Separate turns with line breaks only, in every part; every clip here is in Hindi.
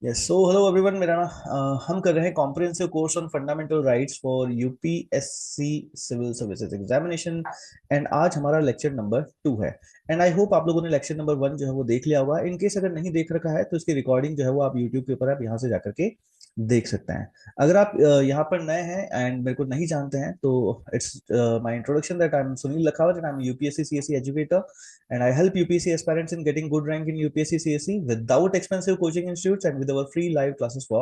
यस सो हेलो एवरीवन मेरा ना हम कर रहे हैं comprehensive course on fundamental rights for UPSC civil services examination. And आज हमारा लेक्चर नंबर 2 है। एंड आई होप आप लोगों ने लेक्चर नंबर 1 जो है वो देख लिया होगा। इन केस अगर नहीं देख रखा है तो इसकी रिकॉर्डिंग जो है वो आप यूट्यूब के ऊपर आप यहाँ से जाकर के देख सकते हैं। अगर आप यहाँ पर नए हैं एंड मेरे को नहीं जानते हैं तो it's my introduction that I am Sunil Lakhawat and I am UPSC CSC educator and I help UPSC aspirants in getting good rank in UPSC CSE without expensive coaching institutes and with our free live classes for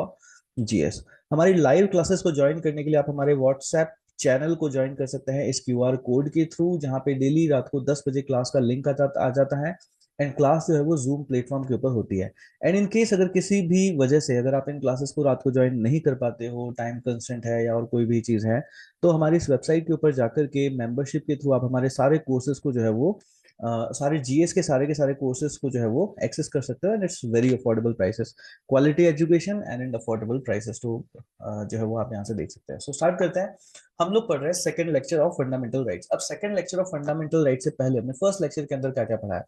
GS। हमारी लाइव क्लासेस को ज्वाइन करने के लिए आप हमारे व्हाट्सएप चैनल को ज्वाइन कर सकते हैं इस क्यूआर कोड के थ्रू, जहां पे डेली रात को 10 बजे क्लास का लिंक आ जाता है। एंड क्लास जो है वो जूम प्लेटफॉर्म के ऊपर होती है। एंड इन केस अगर किसी भी वजह से अगर आप इन क्लासेस को रात को ज्वाइन नहीं कर पाते हो, टाइम कंस्टेंट है या और कोई भी चीज है, तो हमारी इस वेबसाइट के ऊपर जाकर के मेंबरशिप के थ्रू आप हमारे सारे कोर्सेज को जो है वो सारे जीएस के सारे कोर्सेज को जो है वो एक्सेस कर सकते हो। And it's very affordable prices, quality education and in affordable prices. तो जो है वो आप यहाँ से देख सकते हैं। सो स्टार्ट करते हैं। हम लोग पढ़ रहे हैं second lecture of fundamental rights. अब second lecture of fundamental rights से पहले हमने फर्स्ट लेक्चर के अंदर क्या क्या पढ़ा है।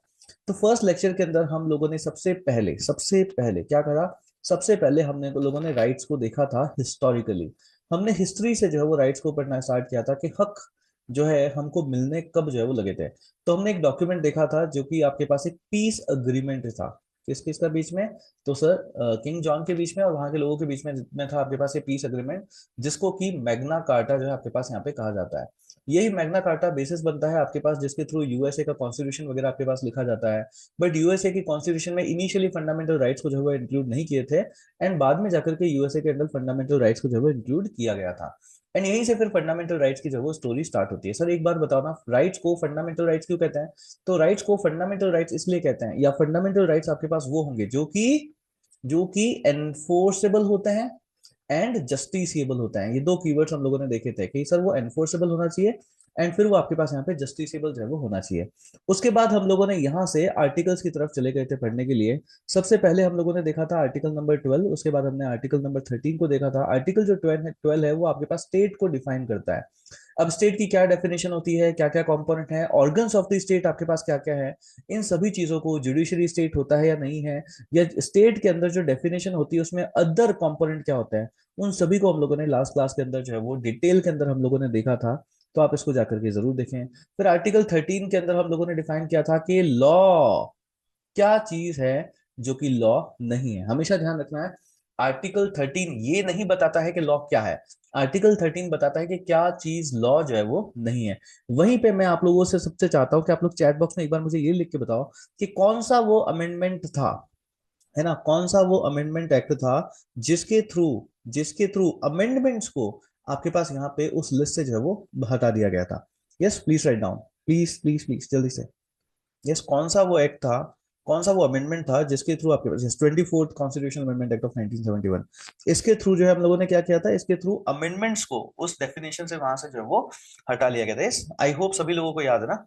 तो फर्स्ट लेक्चर के अंदर हम लोगों ने सबसे पहले क्या करा। सबसे पहले हमने लोगों ने राइट्स को देखा था हिस्टोरिकली। हमने हिस्ट्री से जो है वो राइट्स को पढ़ना स्टार्ट किया था कि हक जो है हमको मिलने कब जो है वो लगे थे। तो हमने एक डॉक्यूमेंट देखा था जो कि आपके पास एक पीस अग्रीमेंट था। किस किसका बीच में? तो सर किंग जॉन के बीच में और वहां के लोगों के बीच में था आपके पास ये पीस अग्रीमेंट, जिसको कि मैग्ना कार्टा जो है आपके पास यहाँ पे कहा जाता है। यही मैग्ना कार्टा बेसिस बनता है आपके पास, जिसके थ्रू यूएसए का कॉन्स्टिट्यूशन वगैरह आपके पास लिखा जाता है। बट यूएसए की कॉन्स्टिट्यूशन में इनिशियली फंडामेंटल राइट्स को जो है वो इंक्लूड नहीं किए थे। एंड बाद में जाकर के यूएसए के अंदर फंडामेंटल राइट्स को जो है वो इंक्लूड किया गया था। एंड यहीं से फिर फंडामेंटल राइट्स की जो वो स्टोरी स्टार्ट होती है। सर एक बार बताओ ना, राइट्स को फंडामेंटल राइट्स क्यों कहते हैं? तो राइट्स को फंडामेंटल राइट्स इसलिए कहते हैं, या फंडामेंटल राइट्स आपके पास वो होंगे जो कि एनफोर्सेबल होते हैं एंड जस्टिसिएबल होता है। ये दो कीवर्ड्स हम लोगों ने देखे थे कि सर वो एनफोर्सेबल होना चाहिए एंड फिर वो आपके पास यहाँ पे जस्टिसिएबल जो है वो होना चाहिए। उसके बाद हम लोगों ने यहाँ से आर्टिकल्स की तरफ चले गए थे पढ़ने के लिए। सबसे पहले हम लोगों ने देखा था आर्टिकल नंबर 12, उसके बाद हमने आर्टिकल नंबर 13 को देखा था। आर्टिकल जो 12 है वो आपके पास स्टेट को डिफाइन करता है। अब स्टेट की क्या डेफिनेशन होती है, क्या क्या कंपोनेंट है, ऑर्गन्स ऑफ द स्टेट आपके पास क्या क्या है, इन सभी चीजों को, जुडिशरी स्टेट होता है या नहीं है, या स्टेट के अंदर जो डेफिनेशन होती है उसमें अदर कंपोनेंट क्या होता है, उन सभी को हम लोगों ने लास्ट क्लास के अंदर जो है वो डिटेल के अंदर हम लोगों ने देखा था। तो आप इसको जाकर के जरूर देखें। फिर आर्टिकल 13 के अंदर हम लोगों ने डिफाइन किया था कि लॉ क्या चीज है जो कि लॉ नहीं है। हमेशा ध्यान रखना है, आर्टिकल 13 ये नहीं बताता है कि लॉ क्या है। आर्टिकल 13 बताता है कि क्या चीज लॉ जो है वो नहीं है। वहीं पे मैं आप लोगों से सबसे चाहता हूं कि आप लोग चैट बॉक्स में एक बार मुझे ये लिख के बताओ कि कौन सा वो अमेंडमेंट था, है ना, कौन सा वो अमेंडमेंट एक्ट था जिसके थ्रू अमेंडमेंट्स को आपके पास यहाँ पे उस लिस्ट से जो है वो हटा दिया गया था। Yes please write down, please please please जल्दी से। यस कौन सा वो एक्ट था, कौन सा वो अमेंडमेंट था जिसके थ्रू आपके पास 24th constitutional amendment act of 1971, इसके थ्रू जो है हम लोगों ने क्या किया था, इसके थ्रू अमेंडमेंट्स को उस डेफिनेशन से वहां से जो है वो हटा लिया गया था। यस आई होप सभी लोगों को याद है ना।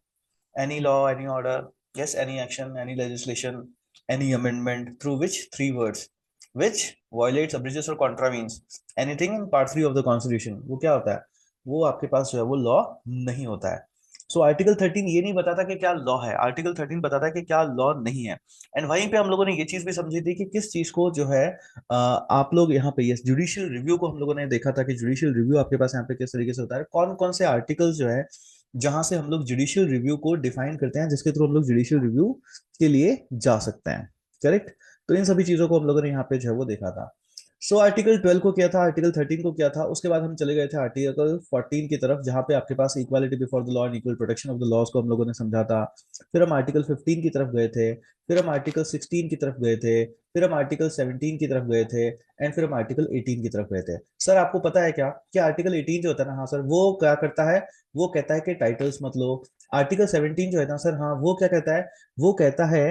any law, any order, yes, any action, any legislation, any amendment through which three words, which violates, abridges or contravenes anything in part 3 of the constitution, वो क्या होता है? वो आपके पास जो है वो लॉ नहीं होता है। सो आर्टिकल 13 ये नहीं बताता कि क्या लॉ है, आर्टिकल 13 बताता है कि क्या लॉ नहीं है। एंड वहीं पे हम लोगों ने ये चीज भी समझी थी कि किस चीज को जो है आप लोग यहाँ पे, यस जुडिशियल रिव्यू को हम लोगों ने देखा था कि जुडिशियल रिव्यू आपके पास यहाँ पे किस तरीके से होता है, कौन कौन से आर्टिकल्स जो है जहां से हम लोग जुडिशियल रिव्यू को डिफाइन करते हैं, जिसके थ्रू हम लोग जुडिशियल रिव्यू के लिए जा सकते हैं। करेक्ट। तो इन सभी चीजों को हम लोगों ने यहाँ पे जो है वो देखा था। सो आर्टिकल 12 को किया था, आर्टिकल 13 को किया था, उसके बाद हम चले गए थे आर्टिकल 14 की तरफ, जहां पे आपके पास equality before the law and equal protection of the laws को हम लोगों ने समझा था। फिर हम आर्टिकल 15 की तरफ गए थे, फिर हम आर्टिकल 16 की तरफ गए थे, फिर हम आर्टिकल 17 की तरफ गए थे, एंड फिर हम आर्टिकल 18 की तरफ गए थे। सर आपको पता है क्या कि आर्टिकल 18 जो होता है ना, हाँ सर, वो क्या करता है? वो कहता है कि टाइटल्स मत लो। आर्टिकल 17 जो है ना सर, हाँ वो क्या कहता है? वो कहता है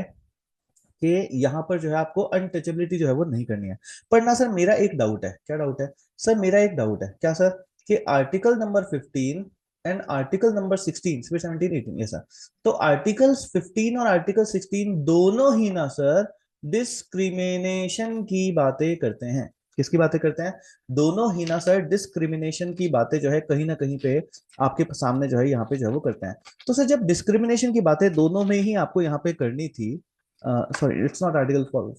कि यहाँ पर जो है आपको अनटचेबिलिटी जो है वो नहीं करनी है। पर ना सर मेरा एक डाउट है, क्या डाउट है सर? मेरा एक डाउट है क्या सर, कि article number 15 and article number 16, फिर 17 18, ये सर, तो आर्टिकल 15 और आर्टिकल 16 दोनों ही ना सर डिस्क्रिमिनेशन की बातें करते हैं। किसकी बातें करते हैं? दोनों ही ना सर डिस्क्रिमिनेशन की बातें जो है कहीं ना कहीं पे आपके सामने जो है यहाँ पे जो है वो करते हैं। तो सर जब डिस्क्रिमिनेशन की बातें दोनों में ही आपको यहाँ पे करनी थी, सॉरी इट्स नॉट आर्टिकल 12,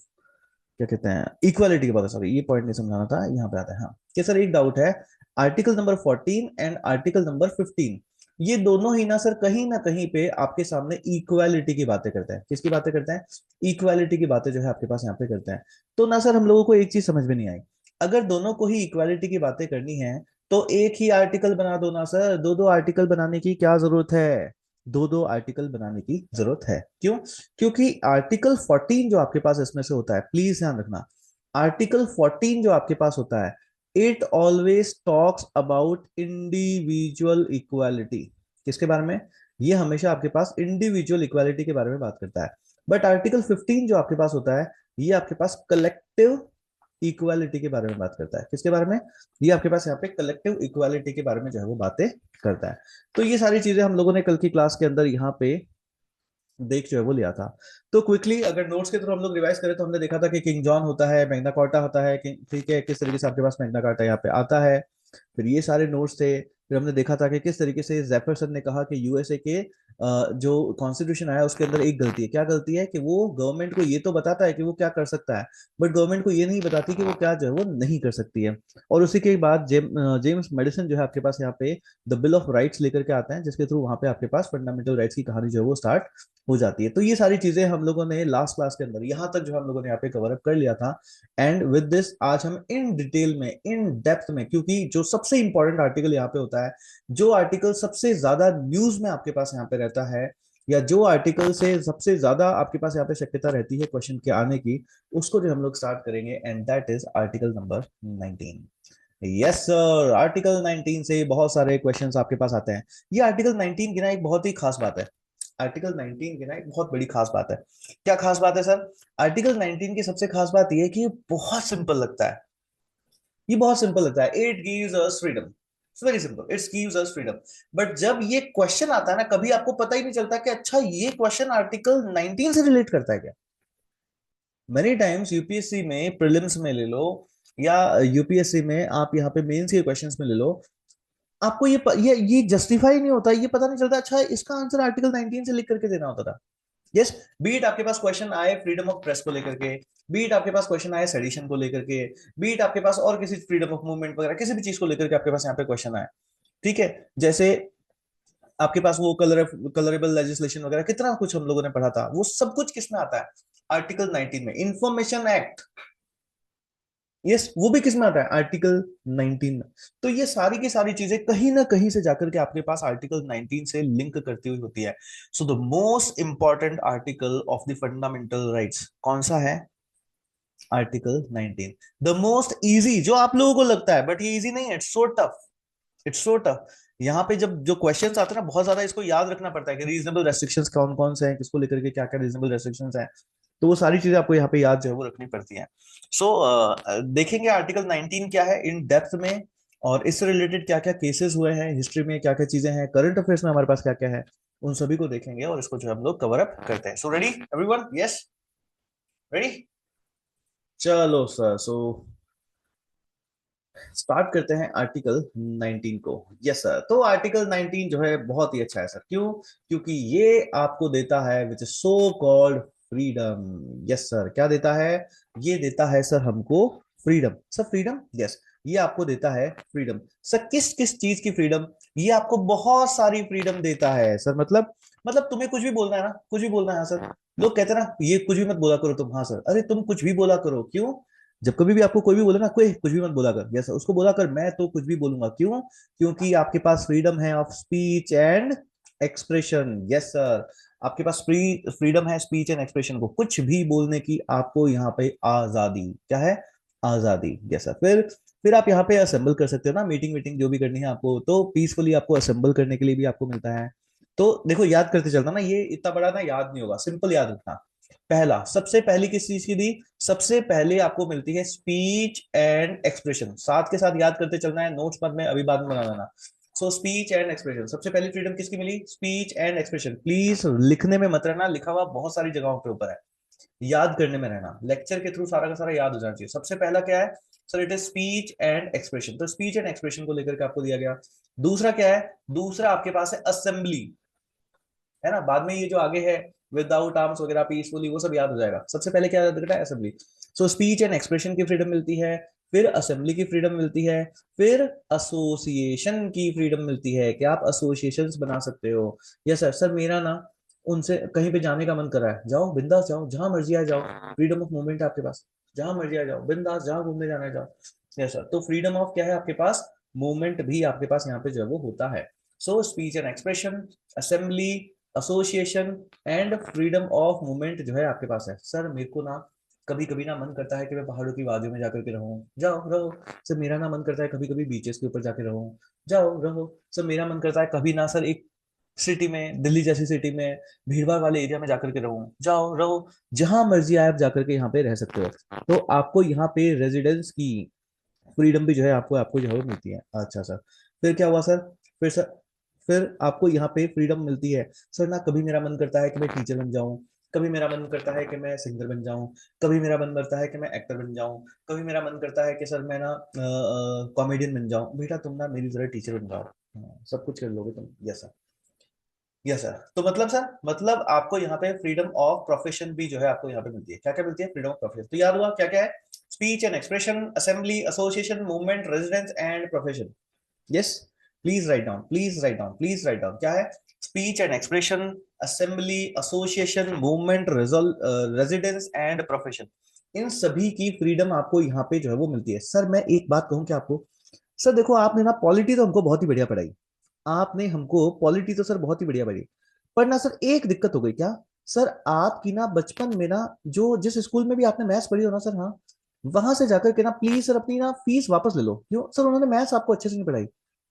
क्या कहते हैं, इक्वालिटी की बात है, सॉरी ये पॉइंट नहीं समझाना था, यहाँ पे आता है। हाँ कि सर एक डाउट है, article number 14 and article number 15 ये दोनों ही ना कहीं पे आपके सामने इक्वालिटी की बातें करते हैं। किसकी बातें करते हैं? इक्वालिटी की बातें जो है आपके पास यहाँ पे करते हैं। तो ना सर हम लोगों को एक चीज समझ में नहीं आई, अगर दोनों को ही इक्वालिटी की बातें करनी है तो एक ही आर्टिकल बना दो ना सर, दो दो आर्टिकल बनाने की क्या जरूरत है? दो दो आर्टिकल बनाने की जरूरत है, क्यों? क्योंकि आर्टिकल 14 जो आपके पास इसमें से होता है, प्लीज ध्यान रखना, आर्टिकल 14 जो आपके पास होता है, it always talks about individual equality. किसके बारे में? ये हमेशा आपके पास इंडिविजुअल इक्वालिटी के बारे में बात करता है। बट आर्टिकल 15 जो आपके पास होता है, ये आपके पास कलेक्टिव इक्वालिटी के बारे में बात करता है। किसके बारे में? ये आपके पास यहाँ पे कलेक्टिव इक्वालिटी के बारे में जो है वो बातें करता है। तो ये सारी चीजें हम लोगों ने कल की क्लास के अंदर यहाँ पे देख जो है वो लिया था। तो क्विकली अगर नोट्स के थ्रू हम लोग रिवाइज करें तो हमने देखा था कि किंग जॉन होता है, मैग्ना कार्टा होता है, ठीक है, किस तरीके से आपके पास मैग्ना कार्टा यहाँ पे आता है। फिर ये सारे नोट्स थे। फिर हमने देखा था कि किस तरीके से जेफरसन ने कहा कि यूएसए के जो कॉन्स्टिट्यूशन आया उसके अंदर एक गलती है। क्या गलती है? कि वो गवर्नमेंट को ये तो बताता है कि वो क्या कर सकता है, बट गवर्नमेंट को ये नहीं बताती कि वो क्या जो है वो नहीं कर सकती है। और उसी के बाद जेम्स मेडिसन जो है आपके पास यहाँ पे द बिल ऑफ राइट्स लेकर के आते हैं, जिसके थ्रू वहां पे आपके पास फंडामेंटल राइट्स की कहानी जो है वो स्टार्ट हो जाती है। तो ये सारी चीजें हम लोगों ने लास्ट क्लास के अंदर यहाँ तक जो हम लोगों ने यहाँ पे कवर अप कर लिया था। एंड विद दिस आज हम इन डिटेल में, इन डेप्थ में, क्योंकि जो सबसे इंपॉर्टेंट आर्टिकल यहाँ पे होता है, जो आर्टिकल सबसे ज्यादा न्यूज में आपके पास यहाँ पे रहता है, या जो आर्टिकल से सबसे ज्यादा आपके पास यहाँ पे शक्यता रहती है क्वेश्चन के आने की, उसको जो हम लोग स्टार्ट करेंगे, and that is article number 19। Yes sir, article 19 से बहुत सारे क्वेश्चंस आपके पास आते हैं। ये आर्टिकल 19 की ना एक बहुत ही खास बात है। आर्टिकल 19 की ना एक बहुत बड़ी खास बात है। क्या खास बात है सर? आर्टिकल 19 की सबसे खास बात यह है कि ये बहुत सिंपल लगता है। ये बहुत सिंपल लगता है। It gives us freedom, it's very simple, it gives us freedom. But जब ये क्वेश्चन आता है ना, कभी आपको पता ही नहीं चलता कि अच्छा ये क्वेश्चन आर्टिकल 19 से रिलेट करता है क्या। मेनी टाइम्स यूपीएससी में प्रीलिम्स में ले लो, या यूपीएससी में आप यहाँ पे मेंस के क्वेश्चंस में ले लो, आपको ये जस्टिफाई नहीं होता, ये पता नहीं चलता अच्छा इसका आंसर आर्टिकल 19 से लिख करके देना होता था। यस, बीट आपके पास क्वेश्चन आए फ्रीडम ऑफ प्रेस को लेकर के, बीट आपके पास क्वेश्चन आए सेडिशन को लेकर के, बीट आपके पास और किसी फ्रीडम ऑफ मूवमेंट वगैरह किसी भी चीज को लेकर के आपके पास यहाँ पे क्वेश्चन आए, ठीक है। जैसे आपके पास वो कलरेबल लेजिस्लेशन वगैरह कितना कुछ हम लोगों ने पढ़ा था, वो सब कुछ किसमें आता है? आर्टिकल 19 में। इंफॉर्मेशन एक्ट, यस, वो भी किसमें आता है? आर्टिकल 19 में। तो ये सारी की सारी चीजें कहीं ना कहीं से जाकर के आपके पास आर्टिकल 19 से लिंक करती हुई होती है। So the most important article of the fundamental rights कौन सा है? आर्टिकल 19। द मोस्ट इजी, जो आप लोगों को लगता है, बट ये इजी नहीं है, it's so tough, it's so tough. यहाँ पे जब जो क्वेश्चंस आते हैं ना, बहुत ज्यादा इसको याद रखना पड़ता है कि रीजनेबल रेस्ट्रिक्शंस कौन कौन से हैं, किसको लेकर के क्या क्या रीजनेबल रेस्ट्रिक्शंस हैं। तो वो सारी चीजें आपको यहाँ पे याद जो है वो रखनी पड़ती हैं। सो देखेंगे आर्टिकल 19 क्या है इन डेप्थ में, और इससे रिलेटेड क्या क्या केसेस हुए हैं हिस्ट्री में, क्या क्या चीजें हैं करंट अफेयर्स में हमारे पास क्या क्या है, उन सभी को देखेंगे और इसको जो हम लोग कवर अप करते हैं। So ready everyone? Yes, ready? चलो सर, सो स्टार्ट करते हैं आर्टिकल 19 को। यस सर, तो आर्टिकल 19 जो है बहुत ही अच्छा है सर। क्यों? क्योंकि ये आपको देता है which so called freedom. Yes sir, क्या देता है? ये देता है सर हमको फ्रीडम। सर फ्रीडम, यस, ये आपको देता है फ्रीडम। सर किस किस चीज की फ्रीडम? ये आपको बहुत सारी फ्रीडम देता है सर। मतलब तुम्हें कुछ भी बोलना है ना, कुछ भी बोलना है। हाँ सर, लोग कहते हैं ना ये कुछ भी मत बोला करो तुम। हाँ सर, अरे तुम कुछ भी बोला करो। क्यों? जब कभी भी आपको कोई भी बोले ना, कोई कुछ भी मत बोला कर, जैसा उसको बोला कर मैं तो कुछ भी बोलूंगा। क्यों? क्योंकि आपके पास फ्रीडम है of speech and expression. Yes sir, आपके पास फ्रीडम है स्पीच एंड एक्सप्रेशन को, कुछ भी बोलने की आपको यहाँ पे आजादी। क्या है? आजादी। Yes sir. फिर आप यहाँ पे असेंबल कर सकते हो ना, मीटिंग मीटिंग जो भी करनी है आपको, तो पीसफुली आपको असेंबल करने के लिए भी आपको मिलता है। तो देखो याद करते चलना ना, ये इतना बड़ा ना याद नहीं होगा, सिंपल याद रखना। पहला, सबसे पहली किस चीज की दी? सबसे पहले आपको मिलती है स्पीच एंड एक्सप्रेशन। साथ के साथ याद करते चलना है, नोट्स मत में अभी बाद में बना लेना। सो स्पीच एंड एक्सप्रेशन, सबसे पहली फ्रीडम किसकी मिली? Speech and expression. प्लीज लिखने में मत रहना, लिखा हुआ बहुत सारी जगहों पे ऊपर है, याद करने में रहना, लेक्चर के थ्रू सारा का सारा याद हो जाना चाहिए। सबसे पहला क्या है sir? It is speech and expression. तो स्पीच एंड एक्सप्रेशन को लेकर के आपको दिया गया। दूसरा क्या है? दूसरा आपके पास है असेंबली, है ना। बाद में ये जो आगे है विदाउट आर्म्स वगैरह, पीसफुली, वो सब याद हो जाएगा। सबसे पहले क्या याद रखना है? Assembly. So speech and expression की फ्रीडम मिलती है, फिर असेंबली की फ्रीडम मिलती है, फिर एसोसिएशन की फ्रीडम मिलती है कि आप एसोसिएशंस बना सकते हो। यस सर, सर मेरा ना उनसे कहीं पे जाने का मन कर रहा है, जाओ बिंदास जाओ, जहां मर्जी आ जाओ, फ्रीडम ऑफ मूवमेंट है आपके पास, जहां मर्जी आ जाओ बिंदास, जहां घूमने जाना है जाओ। यस सर, तो फ्रीडम ऑफ क्या है आपके पास? मूवमेंट भी आपके पास यहाँ पे जो है वो होता है। So speech and expression, assembly, association and freedom of movement जो है आपके पास है। सर मेरे को ना कभी कभी ना मन करता है कि मैं पहाड़ों की वादियों में जाकर के रहूं, जाओ रहो। सर मेरा ना मन करता है कभी कभी बीचेस के ऊपर जाके रहूं, जाओ रहो। सर मेरा मन करता है कभी ना सर एक सिटी में, दिल्ली जैसी सिटी में, भीड़ भाड़ वाले एरिया में जाकर के रहूं, जाओ रहो। जहां मर्जी आए आप जाकर के यहाँ पे रह सकते हो। तो आपको यहाँ पे रेजिडेंस की फ्रीडम भी जो है आपको आपको जो है वो मिलती है। अच्छा सर, फिर क्या हुआ सर? फिर सर, फिर आपको यहाँ पे फ्रीडम मिलती है। सर ना कभी मेरा मन करता है कि मैं टीचर बन जाऊं, कभी मेरा मन करता है कि मैं सिंगर बन जाऊं, कभी मेरा मन करता है कि मैं एक्टर बन जाऊं, कभी मेरा मन करता है कि सर मैं ना कॉमेडियन बन जाऊं। बेटा तुम ना मेरी तरह टीचर बन जाओ, हाँ, सब कुछ कर लोगे तुम। Yes sir, yes sir. तो मतलब सर, मतलब आपको यहाँ पे फ्रीडम ऑफ प्रोफेशन भी जो है आपको यहाँ पे मिलती है। क्या क्या मिलती है? Freedom of profession. तो याद हुआ क्या क्या है? Speech and expression, assembly, association, movement, residence and profession. Yes, please write down, please write down, please write down. क्या है? Speech and expression, assembly, association, movement, residence and profession. इन सभी की फ्रीडम आपको यहाँ पे जो है वो मिलती है। सर मैं एक बात कहूँ क्या आपको? सर देखो आपने ना पॉलिटी तो हमको बहुत ही बढ़िया पढ़ाई, आपने हमको पॉलिटी तो सर बहुत ही बढ़िया पढ़ी, पर ना सर एक दिक्कत हो गई। क्या? सर आपकी ना बचपन में ना जो जिस स्कूल में भी आपने मैथ्स पढ़ी हो ना सर, हाँ, वहां से जाकर के ना प्लीज सर अपनी ना फीस वापस ले लो। क्यों सर? उन्होंने मैथ्स आपको अच्छे से नहीं पढ़ाई।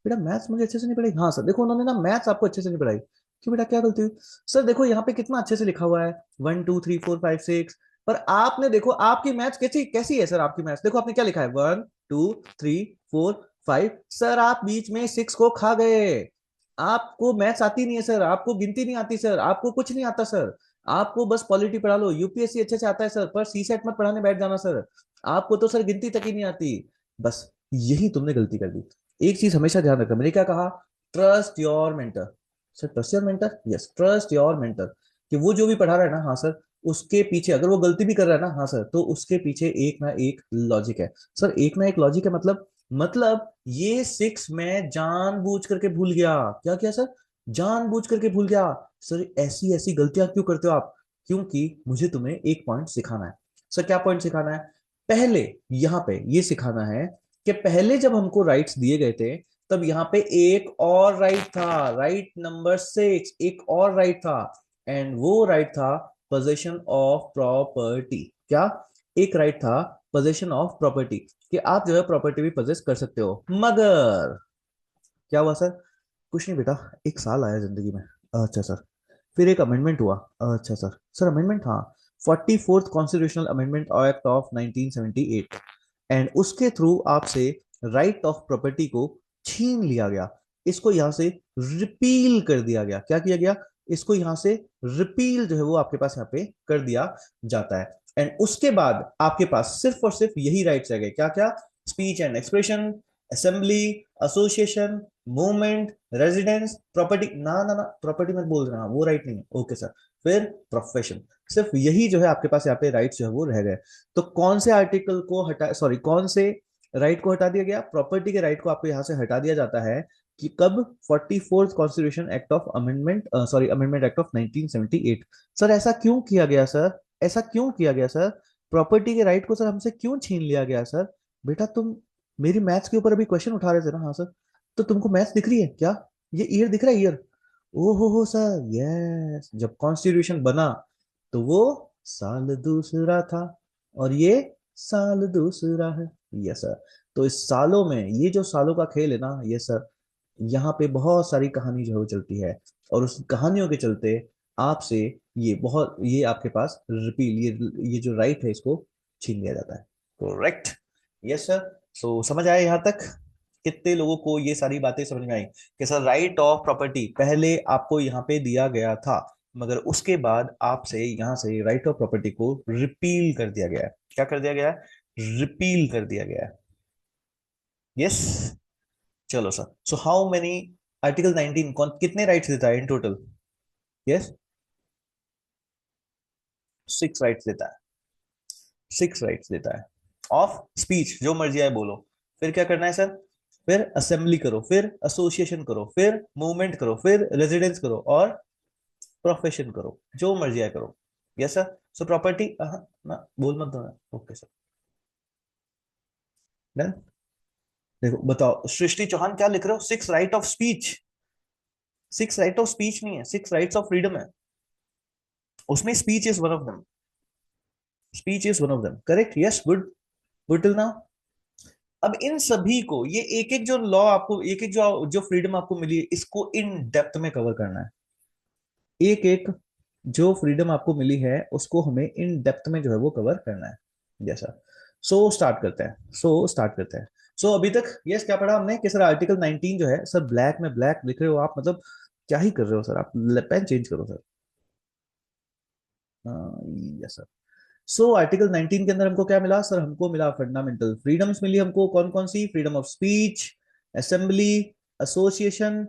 बेटा मैथ्स मुझे अच्छे से नहीं पढ़ाई? हाँ सर देखो उन्होंने ना मैथ्स आपको अच्छे से नहीं पढ़ाई। क्यों बेटा, क्या गलती हुई? सर देखो यहाँ पे कितना अच्छे से लिखा हुआ है, 1 2 3 4 5 6, पर आपने देखो आपकी मैथ्स कैसी कैसी है सर? आपकी मैथ्स देखो आपने क्या लिखा है, 1 2 3 4 5। सर आप बीच में 6 को खा गए। आपको मैथ्स आती नहीं है सर, आपको गिनती नहीं आती सर, आपको कुछ नहीं आता सर। आपको बस पॉलिटी पढ़ा लो, यूपीएससी अच्छे से आता है सर, पर सी सेट मत पढ़ाने बैठ जाना सर। आपको तो सर गिनती तक ही नहीं आती। बस यही तुमने गलती कर दी। एक चीज हमेशा ध्यान रखना, मैंने क्या कहा? Trust your mentor. Sir trust your mentor, yes trust your mentor. कि वो जो भी पढ़ा रहा है ना, हाँ सर, उसके पीछे अगर वो गलती भी कर रहा है ना, हाँ सर, तो उसके पीछे एक ना एक लॉजिक है। सर एक ना एक लॉजिक है, मतलब ये 6 में जानबूझ करके भूल गया। क्या किया सर? जानबूझ करके भूल गया। सर ऐसी ऐसी गलतियां क्यों करते हो आप? क्योंकि मुझे तुम्हें एक पॉइंट सिखाना है। सर क्या पॉइंट सिखाना है? पहले यहाँ पे ये सिखाना है कि पहले जब हमको राइट्स दिए गए थे, तब यहाँ पे एक और राइट था, राइट नंबर 6, एक और राइट था। एंड वो राइट था पोजेशन ऑफ प्रॉपर्टी। क्या? एक राइट था पोजेशन ऑफ प्रॉपर्टी, कि आप जो है प्रॉपर्टी भी पोजेस कर सकते हो। मगर क्या हुआ सर? कुछ नहीं बेटा, एक साल आया जिंदगी में। अच्छा सर, फिर एक अमेंडमेंट हुआ। अच्छा सर, सर अमेंडमेंट, हाँ, 44th constitutional amendment act of 1978। And उसके थ्रू आपसे राइट ऑफ प्रॉपर्टी को छीन लिया गया। इसको यहां से रिपील कर दिया गया। क्या किया गया? इसको यहां से रिपील जो है वो आपके पास यहाँ पे कर दिया जाता है। एंड उसके बाद आपके पास सिर्फ और सिर्फ यही राइट्स रह गए। क्या क्या? Speech and expression, assembly, association, movement, residence, property. ना ना ना, प्रॉपर्टी मत बोल रहा, वो राइट नहीं है। ओके सर, फिर प्रोफेशन। सिर्फ यही जो है आपके पास यहाँ पे राइट्स जो है वो रह गए। तो कौन से आर्टिकल को हटा, सॉरी कौन से राइट को हटा दिया गया? प्रॉपर्टी के राइट को आपको यहाँ से हटा दिया जाता है। कि कब? 44th constitution act of amendment, sorry amendment act of 1978। Sir ऐसा क्यों किया गया सर? ऐसा क्यों किया गया सर? प्रॉपर्टी के राइट को सर हमसे क्यों छीन लिया गया सर? बेटा तुम मेरी मैथ्स के ऊपर अभी क्वेश्चन उठा रहे थे ना, हाँ सर, तो तुमको मैथ्स दिख रही है क्या? ये ईयर दिख रहा है, ईयर? ओ हो सर, यस, जब कॉन्स्टिट्यूशन बना तो वो साल दूसरा था, और ये साल दूसरा है। Yes sir. तो इस सालों में ये जो सालों का खेल है ना, ये सर, यहाँ पे बहुत सारी कहानी जो है वो चलती है। और उस कहानियों के चलते आपसे ये आपके पास रिपील, ये जो राइट है इसको छीन लिया जाता है। करेक्ट। Yes sir. सो समझ आया यहाँ तक? कितने लोगों को ये सारी बातें समझ में आई कि सर राइट ऑफ प्रॉपर्टी पहले आपको यहाँ पे दिया गया था, मगर उसके बाद आपसे यहाँ से राइट ऑफ प्रॉपर्टी को रिपील कर दिया गया है। क्या कर दिया गया है? रिपील कर दिया गया है। यस। चलो sir, so how many, article 19 कौन कितने राइट्स देता है in total? Yes, six rights देता है, सिक्स राइट्स देता है ऑफ स्पीच, जो मर्जी आए बोलो। फिर क्या करना है सर, फिर असेंबली करो, फिर एसोसिएशन करो, फिर मूवमेंट करो, फिर रेजिडेंस करो और प्रोफेशन करो, जो मर्जी आए करो। Yes sir. सो प्रॉपर्टी ना बोल मत दो ना। Okay sir, done. देखो बताओ सृष्टि चौहान क्या लिख रहे हो, six right of speech. Six right of speech नहीं है, सिक्स राइट्स ऑफ फ्रीडम है, उसमें speech is one of them, speech is one of them, correct. Yes, good, good till now. अब इन सभी को, ये एक एक जो लॉ आपको, एक एक जो जो फ्रीडम आपको मिली है, इसको इन डेप्थ में कवर करना है। एक एक जो फ्रीडम आपको मिली है उसको हमें इन डेप्थ में जो है वो कवर करना है, जैसा। सो स्टार्ट करते हैं, सो स्टार्ट करते हैं। सो अभी तक यस क्या पढ़ा हमने कि सर आर्टिकल 19 जो है सर, ब्लैक में ब्लैक लिख रहे हो आप, मतलब क्या ही कर रहे हो सर आप, पेन चेंज करो sir. Yes sir. So article 19 के अंदर हमको क्या मिला सर, हमको मिला फंडामेंटल फ्रीडम्स मिली हमको, कौन कौन सी, freedom of speech, assembly, association,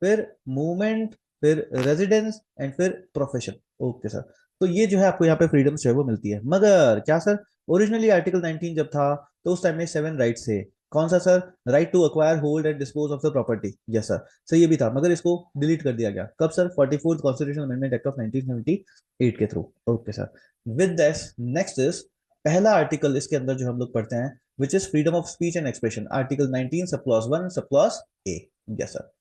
फिर मूवमेंट, फिर रेजिडेंस एंड फिर प्रोफेशन। Okay sir. तो ये जो है आपको यहाँ पे फ्रीडम्स जो है वो मिलती है, मगर क्या सर, ओरिजिनली आर्टिकल 19 जब था तो उस टाइम में सेवन राइट्स थे। कौन सा sir, right to acquire, hold and dispose of the property. Yes sir. Sir ये भी था, मगर इसको डिलीट कर दिया गया कब sir, 44th constitutional amendment act of 1978 के through. Okay sir. With this next is पहला आर्टिकल इसके अंदर जो हम लोग पढ़ते हैं, which is freedom of speech and expression, article 19 sub clause 1 सब क्लॉज ए। Yes sir.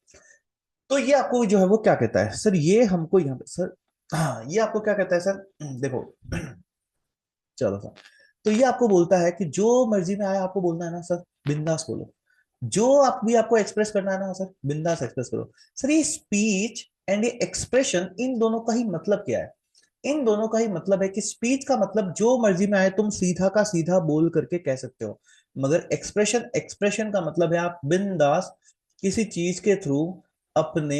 तो ये आपको जो है वो क्या कहता है सर, ये हमको यहाँ पे सर, हाँ ये आपको क्या कहता है सर, देखो चलो सर। तो ये आपको बोलता है कि जो मर्जी में आए आपको बोलना है ना सर, बिंदास बोलो, जो आप भी आपको एक्सप्रेस करना है ना सर, बिंदास एक्सप्रेस करो। सर ये स्पीच एंड ये एक्सप्रेशन, इन दोनों का ही मतलब क्या है, इन दोनों का ही मतलब है कि स्पीच का मतलब जो मर्जी में आए तुम सीधा का सीधा बोल करके कह सकते हो, मगर एक्सप्रेशन, एक्सप्रेशन का मतलब है आप बिंदास किसी चीज के थ्रू अपने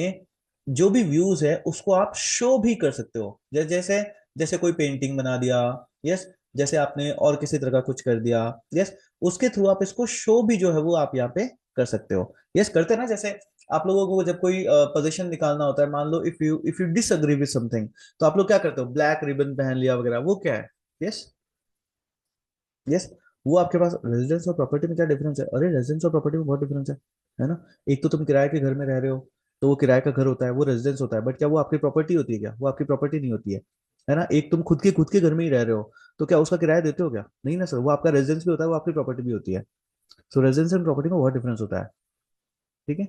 जो भी व्यूज है उसको आप शो भी कर सकते हो। जैसे जैसे कोई पेंटिंग बना दिया, यस, जैसे आपने और किसी तरह का कुछ कर दिया, यस, उसके थ्रू आप इसको शो भी जो है वो आप यहाँ पे कर सकते हो। यस करते हैं ना, जैसे आप लोगों को जब कोई पोजीशन निकालना होता है, मान लो if you disagree with something, तो आप लोग क्या करते हो, ब्लैक रिबन पहन लिया वगैरह, वो क्या है। यस, यस, वो आपके पास रेजिडेंस और प्रॉपर्टी में क्या डिफरेंस है, अरे रेजिडेंस और प्रॉपर्टी में बहुत डिफरेंस है ना। एक तो तुम किराए के घर में रह रहे हो, तो वो किराए का घर होता है, वो रेजिडेंस होता है, बट क्या वो आपकी प्रॉपर्टी होती है, क्या वो आपकी प्रॉपर्टी नहीं होती है ना। एक तुम खुद के घर में ही रह रहे हो, तो क्या उसका किराया देते हो क्या, नहीं ना सर, वो आपका रेजिडेंस भी होता है, वो आपकी प्रॉपर्टी भी होती है। सो रेजिडेंस एंड प्रॉपर्टी में बहुत डिफरेंस होता है, ठीक है।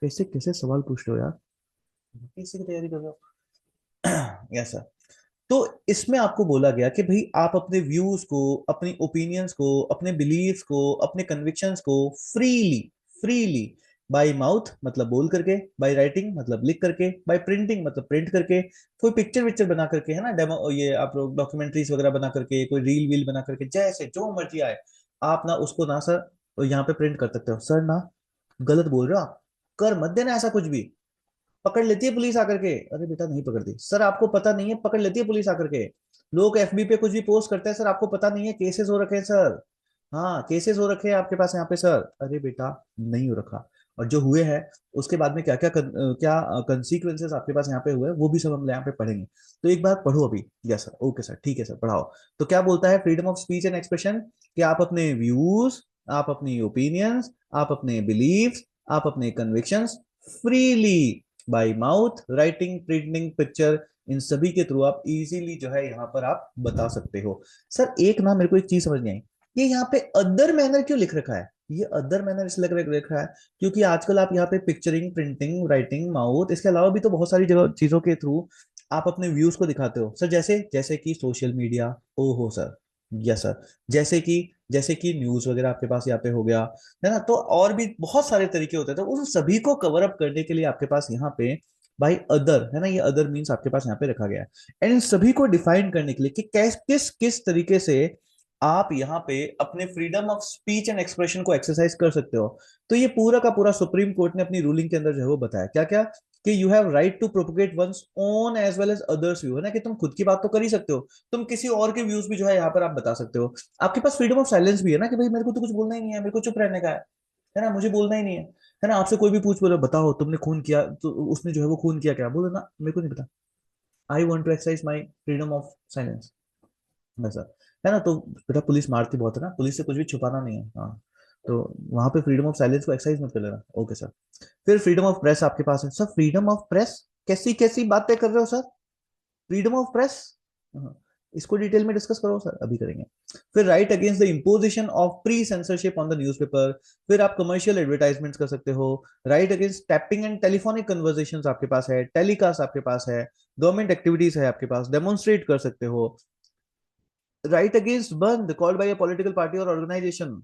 कैसे कैसे सवाल पूछ रहे हो यार, कैसे की तैयारी कर रहे हो। Yes sir. तो इसमें आपको बोला गया कि भाई आप अपने व्यूज को, अपनी ओपिनियंस को, अपने बिलीव्स को, अपने कन्विक्शंस को फ्रीली, फ्रीली, बाय माउथ मतलब बोल करके, बाय राइटिंग मतलब लिख करके, बाय प्रिंटिंग मतलब प्रिंट करके, कोई पिक्चर विक्चर बना करके, है ना, डेमो, ये आप लोग डॉक्यूमेंट्रीज वगैरह बना करके, कोई रील वील बना करके, जैसे जो मर्जी आए आप ना उसको ना सर यहाँ पे प्रिंट कर सकते हो सर ना। गलत बोल रहे हो आप, कर मत देना ऐसा कुछ भी। पकड़ लेती है पुलिस आकर के, अरे बेटा नहीं पकड़ती सर, आपको पता नहीं है, पकड़ लेती है पुलिस आकर के। लोग एफबी पे कुछ भी पोस्ट करते हैं सर, आपको पता नहीं है, केसेस हो रखे हैं सर। हाँ केसेस हो रखे हैं आपके पास यहाँ पे सर, अरे बेटा नहीं हो रखा। और जो हुए हैं उसके बाद में क्या क्या क्या कंसिक्वेंसेस आपके पास यहाँ पे हुए, वो भी सब हम यहाँ पे पढ़ेंगे। तो एक बार पढ़ो अभी। यस सर, ओके सर, ठीक है सर, पढ़ाओ। तो क्या बोलता है freedom of speech and expression, कि आप अपने व्यूज, आप अपनी ओपिनियंस, आप अपने बिलीव्स, आप अपने convictions freely, by mouth, writing, printing, picture, इन सभी के थ्रू आप इजीली जो है यहाँ पर आप बता सकते हो। सर एक ना मेरे को एक चीज समझ नहीं आई, ये यहाँ पे अदर मैनर क्यों लिख रखा है, ये अदर मैनर इसलिए लिख रखा है क्योंकि आजकल आप यहाँ पे पिक्चरिंग, प्रिंटिंग, राइटिंग, माउथ, इसके अलावा भी तो बहुत सारी जगह चीजों के थ्रू आप अपने व्यूज को दिखाते हो सर, जैसे जैसे कि सोशल मीडिया, ओहो सर, यस सर, जैसे कि न्यूज वगैरह आपके पास यहाँ पे हो गया, है ना। तो और भी बहुत सारे तरीके होते हैं, तो उन सभी को कवर अप करने के लिए आपके पास यहाँ पे भाई अदर है ना, ये अदर मीन्स आपके पास यहाँ पे रखा गया है। एंड इन सभी को डिफाइन करने के लिए कि किस किस तरीके से आप यहाँ पे अपने freedom of speech and expression को एक्सरसाइज कर सकते हो। तो ये पूरा का पूरा सुप्रीम कोर्ट ने अपनी रूलिंग के अंदर जो है वो बताया, क्या क्या, कि you have right to propagate one's own as well as others view, है ना, कि तुम खुद की बात तो कर ही सकते हो, तुम किसी और के व्यूज भी जो है यहाँ पर आप बता सकते हो। आपके पास फ्रीडम ऑफ साइलेंस भी है ना, कि भाई मेरे को तो कुछ बोलना ही नहीं है, मेरे को चुप रहने का है ना, मुझे बोलना ही नहीं है ना। आपसे कोई भी पूछ बोले बताओ तुमने खून किया तो उसने जो है वो खून किया क्या, बोलो ना मेरे को नहीं पता, I want to exercise my freedom of silence, ऐसा है ना। तो बेटा पुलिस मारती बहुत है ना, पुलिस से कुछ भी छुपाना नहीं है, हाँ। तो वहां पे फ्रीडम ऑफ साइलेंस को एक्सरसाइज मत कर लेना, ओके सर। फिर फ्रीडम ऑफ प्रेस आपके पास है सर, फ्रीडम ऑफ प्रेस कैसी कैसी बातें कर रहे हो सर, फ्रीडम ऑफ प्रेस, इसको डिटेल में डिस्कस करो सर, अभी करेंगे। फिर right against the imposition of pre censorship on the newspaper, फिर आप कमर्शियल एडवर्टाइजमेंट्स कर सकते हो। Right against tapping and telephonic conversations आपके पास है, टेलीकास्ट आपके पास है, गवर्नमेंट एक्टिविटीज है आपके पास, डेमोन्स्ट्रेट कर सकते हो। राइट अगेंस्ट बंद called by a political party और ऑर्गेनाइजेशन,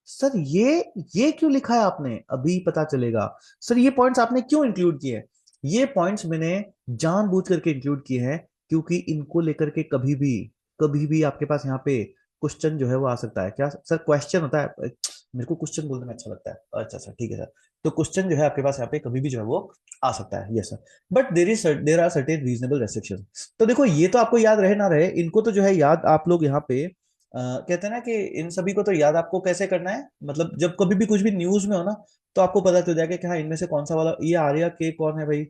सर ये क्यों लिखा है आपने, अभी पता चलेगा। सर ये पॉइंट्स आपने क्यों इंक्लूड किए हैं, ये पॉइंट्स मैंने जानबूझ करके इंक्लूड किए हैं, क्योंकि इनको लेकर के कभी भी आपके पास यहाँ पे क्वेश्चन जो है वो आ सकता है। क्या सर क्वेश्चन होता है, मेरे को क्वेश्चन बोलने में अच्छा लगता है, अच्छा सर ठीक है सर। तो क्वेश्चन जो है आपके पास यहाँ पे कभी भी जो है वो आ सकता है, yes sir. But there are certain reasonable restriction. तो देखो ये तो आपको याद रहे ना रहे, इनको तो जो है याद आप लोग यहाँ पे कहते हैं ना कि इन सभी को तो याद आपको कैसे करना है, मतलब जब कभी भी कुछ भी न्यूज में हो ना, तो आपको पता चल जाएगा कि हाँ इनमें से कौन सा वाला, ये आर्या के कौन है भाई,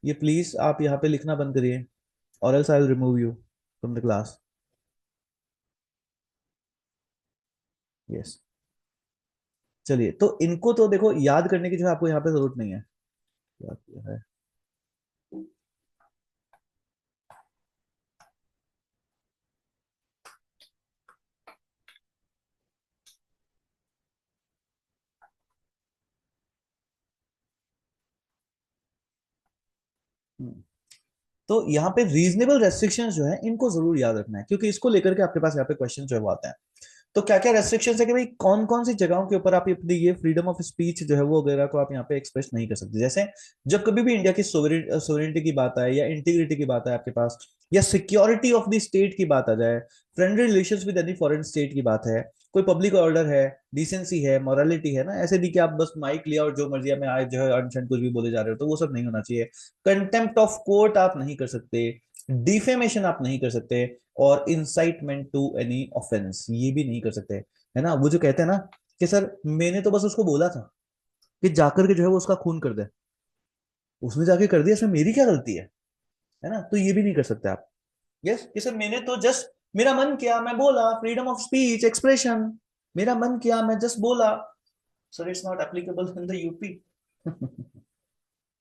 ये प्लीज आप यहाँ पे लिखना बंद करिए, और else I will remove you from the class. Yes, चलिए तो इनको तो देखो याद करने की जो है आपको यहाँ पे जरूरत नहीं है, क्या किया है। हम्म। तो यहाँ पे रीजनेबल रेस्ट्रिक्शंस जो है इनको जरूर याद रखना है, क्योंकि इसको लेकर के आपके पास यहाँ पे क्वेश्चन जो है वो आते हैं। तो क्या क्या रेस्ट्रिक्शंस है कि भाई कौन कौन सी जगहों के ऊपर आप अपनी ये फ्रीडम ऑफ स्पीच जो है वो वगैरह को आप यहाँ पे एक्सप्रेस नहीं कर सकते। जैसे जब कभी भी इंडिया की सोवरेनिटी की बात आए, या इंटीग्रिटी की बात आए आपके पास, या सिक्योरिटी ऑफ द स्टेट की बात आ जाए, friendly relations with any foreign state की बात है, कोई पब्लिक ऑर्डर है, डिसेंसी है, मोरालिटी है ना, ऐसे नहीं कि आप बस माइक लिया और जो मर्जी में आए जो है अनशन कुछ भी बोले जा रहे हो, तो वो सब नहीं होना चाहिए। कंटेम्प्ट ऑफ कोर्ट आप नहीं कर सकते, डिफेमेशन आप नहीं कर सकते, और इंसाइटमेंट टू एनी ऑफेंस ये भी नहीं कर सकते। है ना, वो जो कहते हैं ना कि सर मैंने तो बस उसको बोला था कि जाकर के जो है वो उसका खून कर दे, उसने जाके कर दिया, इसमें मेरी क्या गलती है ना, तो ये भी नहीं कर सकते आप। यस कि सर मैंने तो जस्ट, मेरा मन किया मैं बोला, फ्रीडम ऑफ स्पीच एक्सप्रेशन, मेरा मन किया मैं जस्ट बोला। Sir it's not applicable in the UP,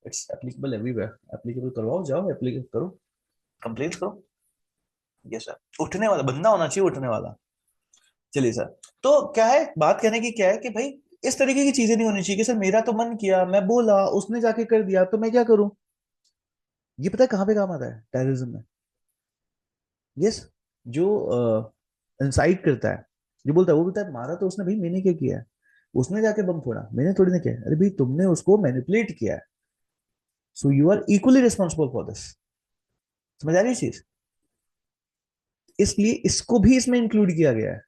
it's applicable everywhere, applicable करवाओ, जाओ एप्लीकेट करो, कंप्लेंट करो। यस सर, उठने वाला बंदा होना चाहिए, उठने वाला। चलिए सर, तो क्या है बात कहने की, क्या है कि भाई इस तरीके की चीजें नहीं होनी चाहिए कि सर मेरा तो मन किया मैं बोला, उसने जाके कर दिया तो मैं क्या करूं। ये पता है कहाँ पे काम आता है टेररिज्म में। यस, जो इंसाइट करता है, जो बोलता है, वो बोलता है मारा तो उसने भाई, मैंने क्या किया है, उसने जाके बम फोड़ा, मैंने थोड़ी ना किया है। अरे भाई तुमने उसको मैनिपुलेट किया है, so you are equally responsible for this. समझ आ रही है चीज, इसलिए इसको भी इसमें इंक्लूड किया गया है।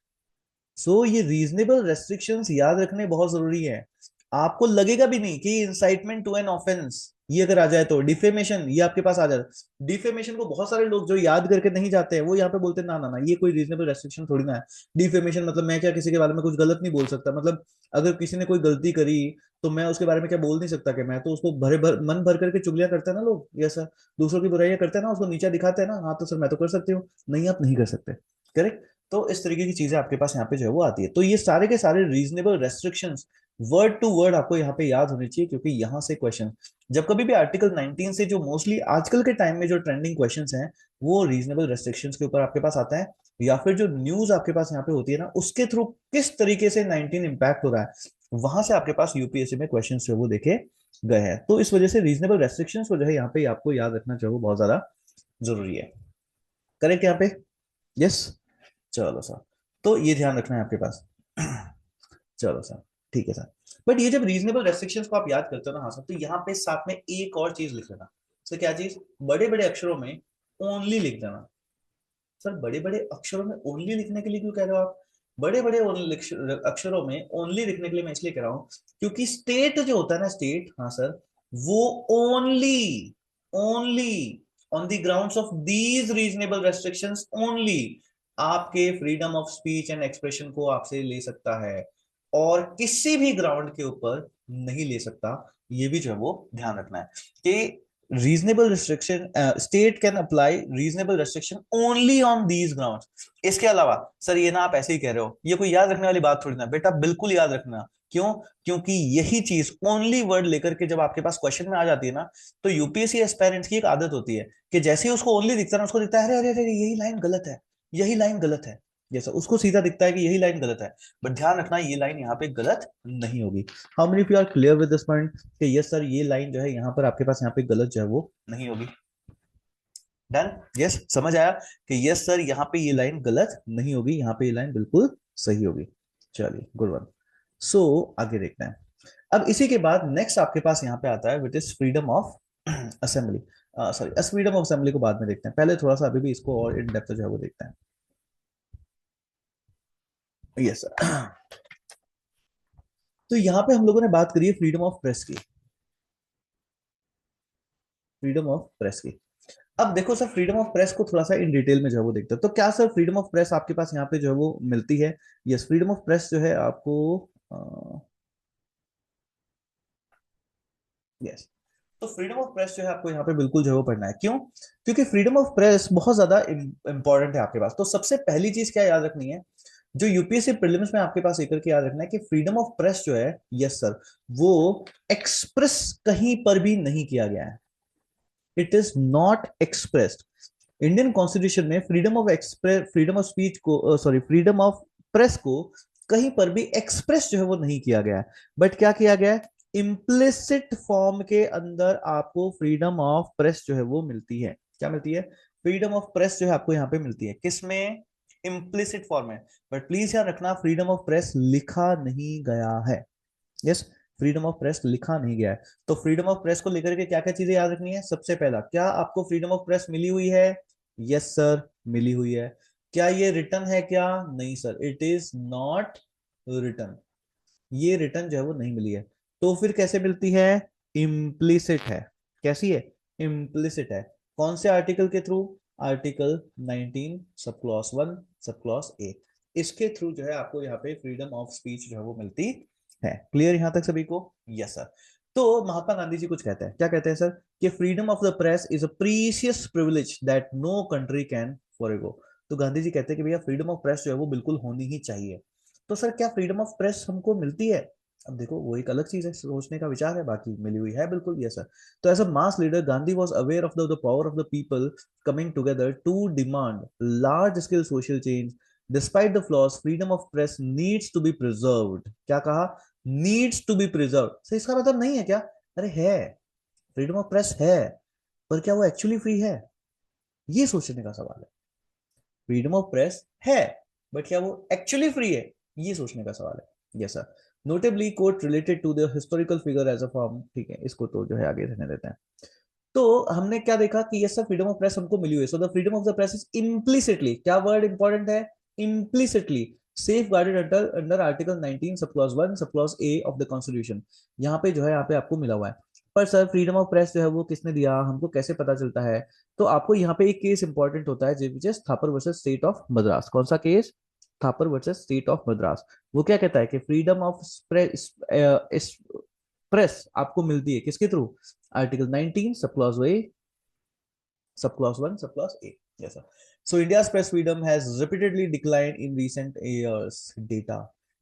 सो ये रीजनेबल रेस्ट्रिक्शंस याद रखने बहुत जरूरी है। आपको लगेगा भी नहीं कि इंसाइटमेंट टू एन ऑफेंस ये अगर आ जाए तो डिफेमेशन ये आपके पास आ जाए। डिफेमेशन को बहुत सारे लोग जो याद करके नहीं जाते हैं वो यहाँ पे बोलते हैं ना ना ना, ये कोई रीजनेबल रेस्ट्रिक्शन थोड़ी ना है। डिफेमेशन मतलब मैं क्या किसी के बारे में कुछ गलत नहीं बोल सकता, मतलब अगर किसी ने कोई गलती करी तो मैं उसके बारे में क्या बोल नहीं सकता कि मैं तो उसको भरे भर मन भर करके चुगलियां करते हैं ना लोग, ये सर दूसरों की बुराइयां करते हैं ना, उसको नीचा दिखाते हैं ना, हाँ तो सर मैं तो कर सकती हूँ, नहीं आप नहीं कर सकते। करेक्ट। तो इस तरीके की चीजें आपके पास यहाँ पे जो है वो आती है। तो ये सारे के सारे reasonable restrictions word to word आपको यहाँ पे याद होनी चाहिए, क्योंकि यहाँ से क्वेश्चन जब कभी भी आर्टिकल 19 से जो मोस्टली आजकल के टाइम में जो ट्रेंडिंग क्वेश्चंस हैं वो रीजनेबल रेस्ट्रिक्शंस के ऊपर आपके पास आता है, या फिर जो न्यूज आपके पास यहाँ पे होती है ना उसके थ्रू किस तरीके से 19 इंपैक्ट हो रहा है, वहां से आपके पास यूपीएससी में क्वेश्चन जो वो देखे गए हैं। तो इस वजह से रीजनेबल रेस्ट्रिक्शंस को जो है यहाँ पे आपको याद रखना जो है वो बहुत ज्यादा जरूरी है। करेक्ट यहाँ पे, यस। चलो सर, तो ये ध्यान रखना है आपके पास। चलो सर, ठीक है सर। बट ये जब रीजनेबल रेस्ट्रिक्शंस को आप याद करते हो ना, हाँ सर, तो यहाँ पे साथ में एक और चीज लिख लेना। सर क्या चीज, बड़े बड़े अक्षरों में ओनली लिख देना। सर बड़े बड़े अक्षरों में ओनली लिखने के लिए क्यों कह रहे हो आप, बड़े बड़े अक्षरों में ओनली लिखने के लिए मैं इसलिए कह रहा हूं क्योंकि स्टेट जो होता है ना, स्टेट, हाँ सर, वो only only on the grounds of these reasonable restrictions only आपके freedom of speech and expression को आपसे ले सकता है, और किसी भी ग्राउंड के ऊपर नहीं ले सकता। ये भी जो है वो ध्यान रखना है कि reasonable restriction, state can apply reasonable restriction only on these grounds. इसके अलावा सर ये ना आप ऐसे ही कह रहे हो, ये कोई याद रखने वाली बात थोड़ी ना बेटा, बिल्कुल याद रखना। क्यों? क्योंकि यही चीज ओनली वर्ड लेकर के जब आपके पास क्वेश्चन में आ जाती है ना, तो यूपीएससी एस्पायरेंट्स की एक आदत होती है कि जैसे ही उसको ओनली दिखता है ना, उसको दिखता है अरे अरे अरे यही लाइन गलत है, यही लाइन गलत है, जैसा उसको सीधा दिखता है कि यही लाइन गलत है। बट ध्यान रखना ये लाइन यहाँ पे गलत नहीं होगी। How many of you are clear with this point कि यस सर ये लाइन जो है यहाँ पर आपके पास यहाँ पे गलत जो है वो नहीं होगी। डन? यस, समझ आया कि यस सर यहाँ पे ये लाइन गलत नहीं होगी, यहाँ पे ये लाइन बिल्कुल सही होगी। चलिए, गुड वन। सो आगे देखते हैं। अब इसी के बाद नेक्स्ट आपके पास यहाँ पे आता है which is freedom of assembly. Sorry, freedom of assembly को बाद में देखते हैं, पहले थोड़ा सा अभी भी इसको और इन डेप्थ जो है वो देखते हैं। Yes sir. तो यहाँ पे हम लोगों ने बात करी है फ्रीडम ऑफ प्रेस की, फ्रीडम ऑफ प्रेस की। अब देखो सर, फ्रीडम ऑफ प्रेस को थोड़ा सा इन डिटेल में जो है वो देखते हैं। तो क्या सर फ्रीडम ऑफ प्रेस आपके पास यहाँ पे जो है वो मिलती है? यस, फ्रीडम ऑफ प्रेस जो है आपको, यस, तो फ्रीडम ऑफ प्रेस जो है आपको यहाँ पे बिल्कुल जो है वो पढ़ना है। क्यों? क्योंकि फ्रीडम ऑफ प्रेस बहुत ज्यादा इंपॉर्टेंट है आपके पास। तो सबसे पहली चीज क्या याद रखनी है, जो यूपीएससी प्रीलिम्स में आपके पास एक करके याद रखना है कि फ्रीडम ऑफ प्रेस जो है, यस सर, वो एक्सप्रेस कहीं पर भी नहीं किया गया है। It is not expressed. Indian constitution में freedom of express, freedom of speech को, सॉरी, फ्रीडम ऑफ प्रेस को कहीं पर भी एक्सप्रेस जो है वो नहीं किया गया है। बट क्या किया गया है, इम्प्लिसिट फॉर्म के अंदर आपको फ्रीडम ऑफ प्रेस जो है वो मिलती है। क्या मिलती है? फ्रीडम ऑफ प्रेस जो है आपको यहाँ पे मिलती है, किसमें? इम्प्लिसिट फॉर्म में। बट प्लीज याद रखना, फ्रीडम ऑफ प्रेस लिखा नहीं गया है। यस, फ्रीडम ऑफ प्रेस लिखा नहीं गया है। तो फ्रीडम ऑफ प्रेस को लेकर के क्या क्या चीजें याद रखनी है? सबसे पहला, क्या आपको फ्रीडम ऑफ प्रेस मिली हुई है? यस सर, मिली हुई है। क्या ये रिटर्न है? क्या? नहीं sir, it is not return. ये रिटर्न जो है वो नहीं मिली है। तो फिर कैसे मिलती है? इम्प्लिसिट है। कैसी है? इम्प्लिसिट है। कौन से आर्टिकल के through? Article 19 sub clause 1 sub clause 8, इसके थ्रू जो है आपको यहाँ पे फ्रीडम ऑफ स्पीच जो है वो मिलती है। क्लियर यहां तक सभी को? Yes sir. तो महात्मा गांधी जी कुछ कहते हैं, क्या कहते हैं सर? कि freedom of the press is a precious privilege that no country can forego. तो गांधी जी कहते हैं कि भैया फ्रीडम ऑफ प्रेस जो है वो बिल्कुल होनी ही चाहिए। तो सर क्या फ्रीडम ऑफ प्रेस हमको मिलती है? अब देखो वो एक अलग चीज है, सोचने का विचार है, बाकी मिली हुई है बिल्कुल। Yes sir. तो as a mass leader Gandhi was aware of the power of the people coming together to demand large scale social change. Despite the flaws, freedom of press needs to be preserved. क्या कहा? Needs to be preserved। Sir इसका मतलब नहीं है क्या? अरे है, फ्रीडम ऑफ प्रेस है, पर क्या वो एक्चुअली फ्री है? ये सोचने का सवाल है। फ्रीडम ऑफ प्रेस है, बट क्या वो एक्चुअली फ्री है? ये सोचने का सवाल है। Yes sir. Notably quote related to the historical figure as a form. ठीक है, इसको तो जो है आगे रहने देते हैं। तो हमने क्या देखा कि yes sir freedom of press हमको मिली हुई है। So the freedom of the press is implicitly, क्या वर्ड इंपॉर्टेंट है? Implicitly safe guarded under under article 19 sub clause 1 सब clause A of the constitution. यहाँ पे जो है यहाँ पे आपको मिला हुआ है। पर सर फ्रीडम ऑफ प्रेस जो है वो किसने दिया, हमको कैसे पता चलता है? तो आपको यहाँ पे एक केस इंपॉर्टेंट होता है which is Thapar versus state of Madras. कौन सा case? Thapar versus state of Madras. वो क्या कहता है कि फ्रीडम ऑफ प्रेस आपको मिलती है किसके थ्रू? आर्टिकल 19 सब क्लॉज ए सब क्लॉज 1 सब clause A. Yes sir. So India's press freedom has repeatedly declined in recent years. Data?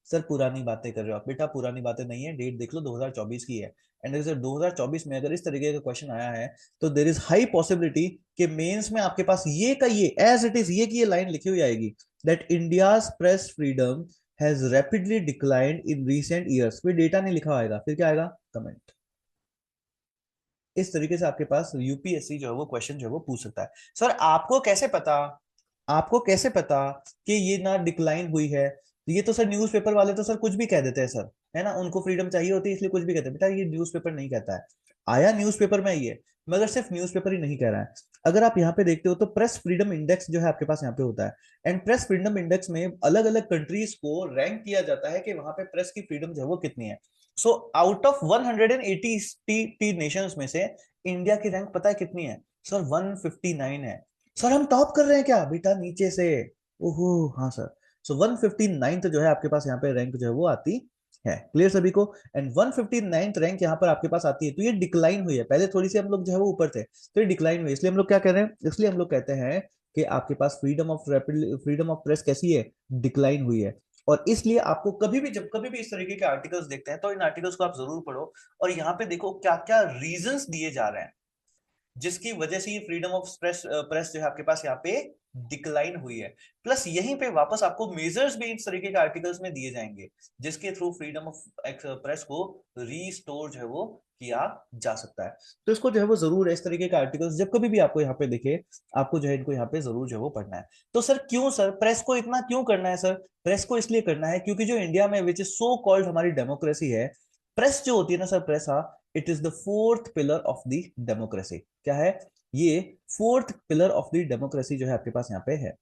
Sir पुरानी बातें कर रहे हो आप बेटा, पुरानी बातें नहीं है, डेट देख लो 2024 की है। एंड अगर 2024 में अगर इस तरीके का क्वेश्चन आया है, तो देर इज हाई पॉसिबिलिटी कि मेंस में आपके पास ये का ये एज इट इज ये की ये लाइन लिखी हुई आएगी that India's press freedom has rapidly declined in recent years. फिर डेटा नहीं लिखा आएगा, फिर क्या आएगा? कमेंट। इस तरीके से आपके पास यूपीएससी जो है वो क्वेश्चन जो है वो पूछ सकता है। सर आपको कैसे पता, आपको कैसे पता कि ये ना डिक्लाइन हुई है? तो ये तो सर न्यूज़पेपर वाले तो सर कुछ भी कह देते हैं सर, है ना, उनको फ्रीडम चाहिए होती है इसलिए कुछ भी कहते हैं। बेटा ये न्यूज़पेपर नहीं कहता है, आया न्यूज़पेपर में ये, मगर सिर्फ न्यूज़पेपर ही नहीं कह रहा है। अगर आप यहाँ पे देखते हो तो प्रेस फ्रीडम इंडेक्स जो है आपके पास यहाँ पे होता है। एंड प्रेस फ्रीडम इंडेक्स में अलग अलग कंट्रीज को रैंक किया जाता है कि वहां पे प्रेस की फ्रीडम जो है वो कितनी है। सो आउट ऑफ 180 नेशंस में से इंडिया की रैंक पता है कितनी है? सर 159 है। सर हम टॉप कर रहे हैं क्या? बेटा नीचे से। ओहो हाँ सर। सो 159 जो है आपके पास यहाँ पे रैंक जो है वो आती है। क्लियर सभी को। एंड 159th रैंक यहाँ पर आपके पास आती है, तो ये डिक्लाइन हुई है। पहले थोड़ी सी हम लोग जो है वो ऊपर थे, तो ये डिक्लाइन हुई है। इसलिए हम लोग क्या कह रहे हैं, इसलिए हम लोग कहते हैं कि आपके पास फ्रीडम ऑफ प्रेस कैसी है, डिक्लाइन हुई है। और इसलिए आपको कभी भी, जब कभी भी इस तरीके के आर्टिकल्स देखते हैं, तो इन आर्टिकल्स को आप जरूर पढ़ो, और यहाँ पे देखो क्या क्या रीजंस दिए जा रहे हैं जिसकी वजह से ये फ्रीडम ऑफ प्रेस प्रेस जो है आपके पास यहाँ पे डिक्लाइन हुई है। प्लस यहीं पे वापस आपको मेजर्स भी इस तरीके के आर्टिकल्स में दिए जाएंगे जिसके थ्रू फ्रीडम ऑफ प्रेस को रीस्टोर जो है वो किया जा सकता है। तो इसको जो है वो जरूर है, इस तरीके के आर्टिकल्स जब कभी भी आपको यहाँ पे दिखे, आपको जो है इनको यहाँ पे जरूर जो है वो पढ़ना है। तो सर क्यों, सर प्रेस को इतना क्यों करना है? सर प्रेस को इसलिए करना है क्योंकि जो इंडिया में विच इज सो कॉल्ड हमारी डेमोक्रेसी है, प्रेस जो होती है ना सर, प्रेस, हाँ, it is the fourth pillar of the democracy. क्या है ये? Fourth pillar of the democracy जो है आपके पास यहाँ पे है।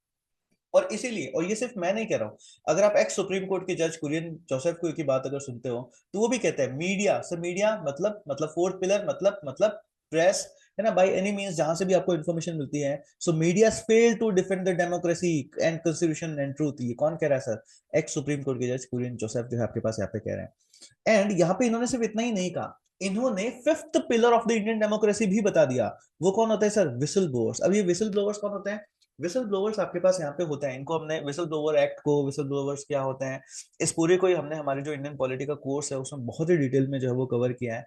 और इसीलिए, और ये सिर्फ मैं नहीं कह रहा हूं, अगर आप एक्स सुप्रीम कोर्ट के जज कुरियन जोसेफ को की बात अगर सुनते हो, तो वो भी कहते हैं मीडिया, सर मीडिया मतलब फोर्थ पिलर, मतलब प्रेस, है ना, बाय एनी मींस जहां से भी आपको इन्फॉर्मेशन मिलती है। So media fail to defend the democracy and constitution and truth. ये कौन कह रहा है सर? एक्स सुप्रीम कोर्ट के जज कुरियन जोसेफ जो है आपके पास यहाँ पे कह रहे हैं। एंड यहाँ पे इन्होंने सिर्फ इतना ही नहीं कहा, इन्होंने fifth pillar of the Indian democracy भी बता दिया। वो कौन होता है सर? Whistle blowers. अब ये विसल ब्लोअर्स कौन होते हैं? विसल ब्लोअर्स आपके पास यहाँ पे होते हैं, इनको हमने विसल ब्लोअर एक्ट को, विसल ब्लोअर्स क्या होते हैं, इस पूरे को ही हमने हमारे जो इंडियन पॉलिटी का कोर्स है उसमें बहुत ही डिटेल में जो है वो कवर किया है।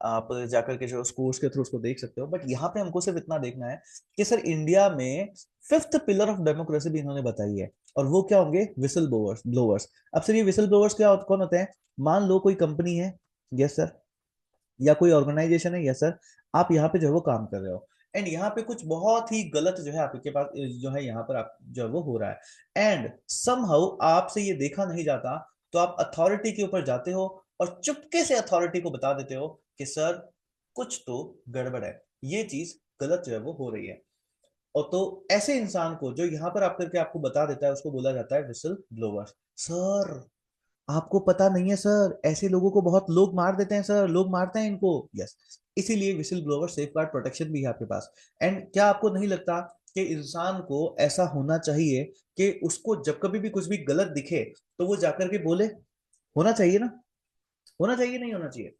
आप जाकर के जो उस कोर्स के थ्रू उसको देख सकते हो। बट यहाँ पे हमको सिर्फ इतना देखना है कि सर इंडिया में फिफ्थ पिलर ऑफ डेमोक्रेसी भी इन्होंने बताई है, और वो क्या होंगे? Whistle blowers. अब सर ये विसल ब्लोअर्स कौन होते हैं? मान लो कोई कंपनी है, यस सर, या कोई ऑर्गेनाइजेशन है, यस सर, आप यहाँ पे जो है वो काम कर रहे हो, एंड यहाँ पे कुछ बहुत ही गलत जो है आपके पास जो है यहाँ पर आप जो है वो हो रहा है, एंड समहाउ आपसे ये देखा नहीं जाता, तो आप अथॉरिटी के ऊपर जाते हो और चुपके से अथॉरिटी को बता देते हो कि सर कुछ तो गड़बड़ है, ये चीज गलत जो है वो हो रही है। और तो ऐसे इंसान को जो यहाँ पर आप करके आपको बता देता है, उसको बोला जाता है विसल ब्लोवर। सर आपको पता नहीं है सर, ऐसे लोगों को बहुत लोग मार देते हैं सर, लोग मारते हैं इनको। यस, इसीलिए whistle blower safe guard protection भी है आपके पास। एंड क्या आपको नहीं लगता कि इंसान को ऐसा होना चाहिए कि उसको जब कभी भी कुछ भी गलत दिखे तो वो जाकर के बोले? होना चाहिए ना, होना चाहिए, नहीं होना चाहिए?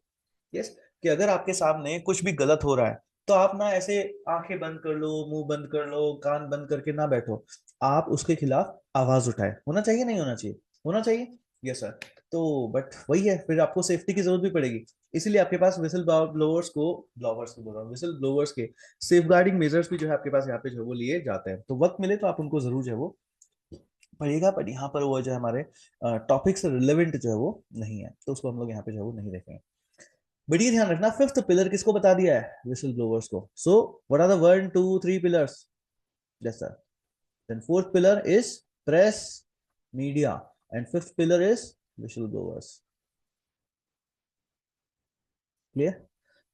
यस, कि अगर आपके सामने कुछ भी गलत हो रहा है, तो आप ना ऐसे आंखें बंद कर लो, मुंह बंद कर लो, कान बंद करके ना बैठो, आप उसके खिलाफ आवाज उठाए। होना चाहिए, नहीं होना चाहिए? होना चाहिए। Yes sir. तो बट वही है, फिर आपको सेफ्टी की जरूरत भी पड़ेगी। इसीलिए आपके पास ब्लोवर्स को बोल रहा हूँ, विसल ब्लोवर्स के सेफ गार्डिंग मेजर्स भी जो है आपके पास यहाँ पे जो है वो लिए जाते हैं। तो वक्त मिले तो आप उनको जरूर जो है वो पढ़िएगा, बट यहाँ पर वो जो है हमारे टॉपिक से रिलेवेंट जो है वो नहीं है, तो उसको हम लोग यहाँ पे जो है वो नहीं देखेंगे। बट ये ध्यान रखना, फिफ्थ पिलर किसको बता दिया है? विसल ब्लोवर्स को। So what are the 1 2 3 pillars? Yes sir. Then fourth pillar is press media, and fifth pillar is whistle blowers. Clear?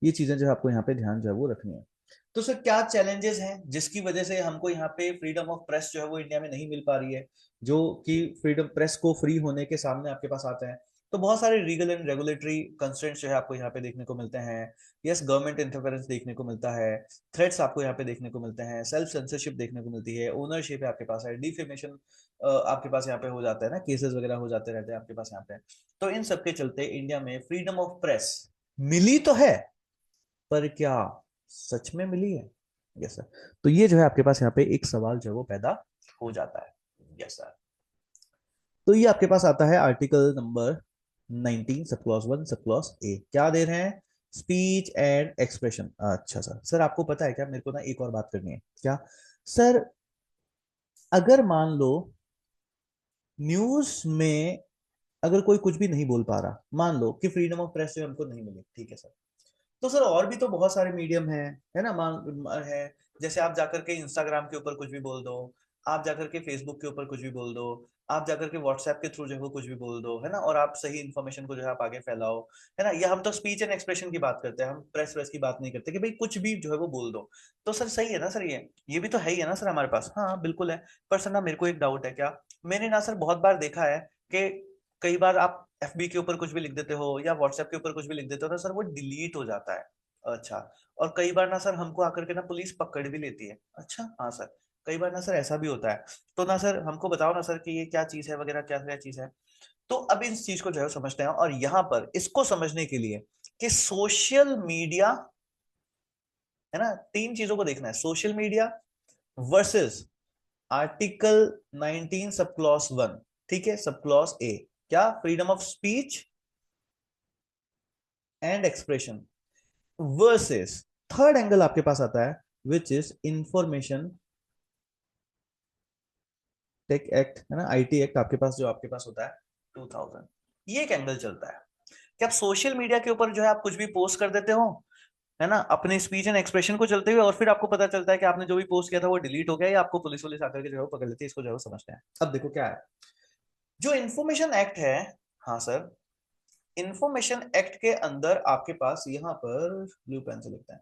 ये चीजें जो है आपको यहाँ पे ध्यान जो है वो रखनी है। तो सर क्या चैलेंजेस हैं जिसकी वजह से हमको यहाँ पे फ्रीडम ऑफ प्रेस जो है वो इंडिया में नहीं मिल पा रही है, जो कि फ्रीडम प्रेस को फ्री होने के सामने आपके पास आते हैं? तो बहुत सारे लीगल एंड रेगुलेटरी कंस्ट्रेंट्स जो है आपको यहाँ पे देखने को मिलते हैं। यस, गवर्नमेंट इंटरफेरेंस देखने को मिलता है, थ्रेट्स आपको यहाँ पे देखने को मिलते हैं, सेल्फ सेंसरशिप देखने को मिलती है, ओनरशिप है आपके पास है, डिफेमेशन आपके पास यहाँ पे हो जाता है ना, केसेस वगैरह हो जाते रहते हैं आपके पास यहाँ पे। तो इन सब के चलते इंडिया में फ्रीडम ऑफ प्रेस मिली तो है, पर क्या सच में मिली है? Yes sir. तो ये जो है आपके पास यहाँ पे एक सवाल जो है वो पैदा हो जाता है। Yes sir. तो ये आपके पास आता है आर्टिकल नंबर 19 सब क्लॉज 1 सब क्लॉज ए, क्या दे रहे हैं? Speech and expression. अच्छा सर, सर आपको पता है क्या, मेरे को ना एक और बात करनी है। क्या सर? अगर मान लो न्यूज में अगर कोई कुछ भी नहीं बोल पा रहा, मान लो कि फ्रीडम ऑफ प्रेस जो हमको नहीं मिली, ठीक है सर, तो सर और भी तो बहुत सारे मीडियम हैं, है ना, मान है, जैसे आप जाकर के इंस्टाग्राम के ऊपर कुछ भी बोल दो, आप जाकर के फेसबुक के ऊपर कुछ भी बोल दो, आप जाकर के व्हाट्सएप के थ्रू जो है वो कुछ भी बोल दो, है ना, और आप सही इन्फॉर्मेशन को जो है आप आगे फैलाओ, है ना। ये हम तो स्पीच एंड एक्सप्रेशन की बात करते हैं, हम प्रेस की बात नहीं करते कि भाई कुछ भी जो है वो बोल दो। तो सर सही है ना सर, ये भी तो है ही है ना सर हमारे पास? हाँ बिल्कुल है। पर सर ना मेरे को एक डाउट है, क्या मैंने ना सर बहुत बार देखा है कि कई बार आप एफबी के ऊपर कुछ भी लिख देते हो या व्हाट्सएप के ऊपर कुछ भी लिख देते हो ना सर, वो डिलीट हो जाता है। अच्छा। और कई बार ना सर हमको आकर के ना पुलिस पकड़ भी लेती है। अच्छा हाँ सर, कई बार ना सर ऐसा भी होता है। तो ना सर हमको बताओ ना सर कि ये क्या चीज है वगैरह, क्या क्या चीज है। तो अब इस चीज को जो है समझते हैं, और यहां पर इसको समझने के लिए कि सोशल मीडिया है ना, तीन चीजों को देखना है, social media versus article 19 sub clause 1, ठीक है, सब क्लॉज ए, क्या, freedom of speech and expression, versus third angle आपके पास आता है which is information tech act, है ना, आईटी एक्ट आपके पास जो आपके पास होता है 2000, ये एक एंगल चलता है कि आप सोशल मीडिया के ऊपर जो है आप कुछ भी पोस्ट कर देते हो, है ना, अपने स्पीच एंड एक्सप्रेशन को चलते हुए, और फिर आपको पता चलता है कि आपने जो भी पोस्ट किया था वो डिलीट हो गया, या आपको पुलिस वुलिस आकर के जो है पकड़ लेती है, इसको जो है समझते हैं। अब देखो क्या है जो इंफॉर्मेशन एक्ट है। हाँ सर, इंफॉर्मेशन एक्ट के अंदर आपके पास यहाँ पर ब्लू पेन से लिखते हैं।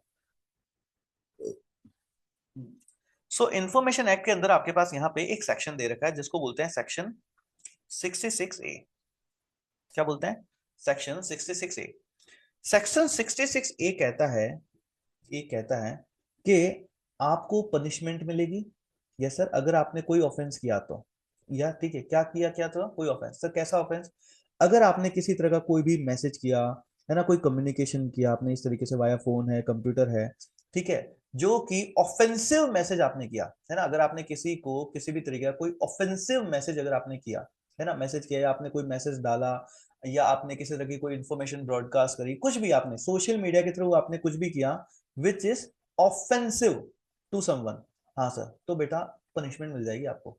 सो इंफॉर्मेशन एक्ट के अंदर आपके पास यहाँ पे एक सेक्शन दे रखा है जिसको बोलते हैं सेक्शन 66A। क्या बोलते हैं? Section 66A। सेक्शन 66A कहता है, ये कहता है कि आपको पनिशमेंट मिलेगी, यस सर, अगर आपने कोई ऑफेंस किया तो, या ठीक है, क्या किया, क्या तो कोई ऑफेंस, सर कैसा ऑफेंस, अगर आपने किसी तरह का कोई भी मैसेज किया, है ना, कोई कम्युनिकेशन किया आपने इस तरीके से वाया फोन है, कंप्यूटर है, ठीक है, जो कि ऑफेंसिव मैसेज आपने किया, है ना, अगर आपने किसी को किसी भी तरीके का कोई ऑफेंसिव मैसेज अगर आपने किया, है ना, मैसेज किया, या आपने कोई मैसेज डाला, या आपने किसी तरह की कोई इंफॉर्मेशन ब्रॉडकास्ट करी, कुछ भी आपने सोशल मीडिया के थ्रू आपने कुछ भी किया which is offensive to someone, हाँ सर, तो बेटा पनिशमेंट मिल जाएगी आपको।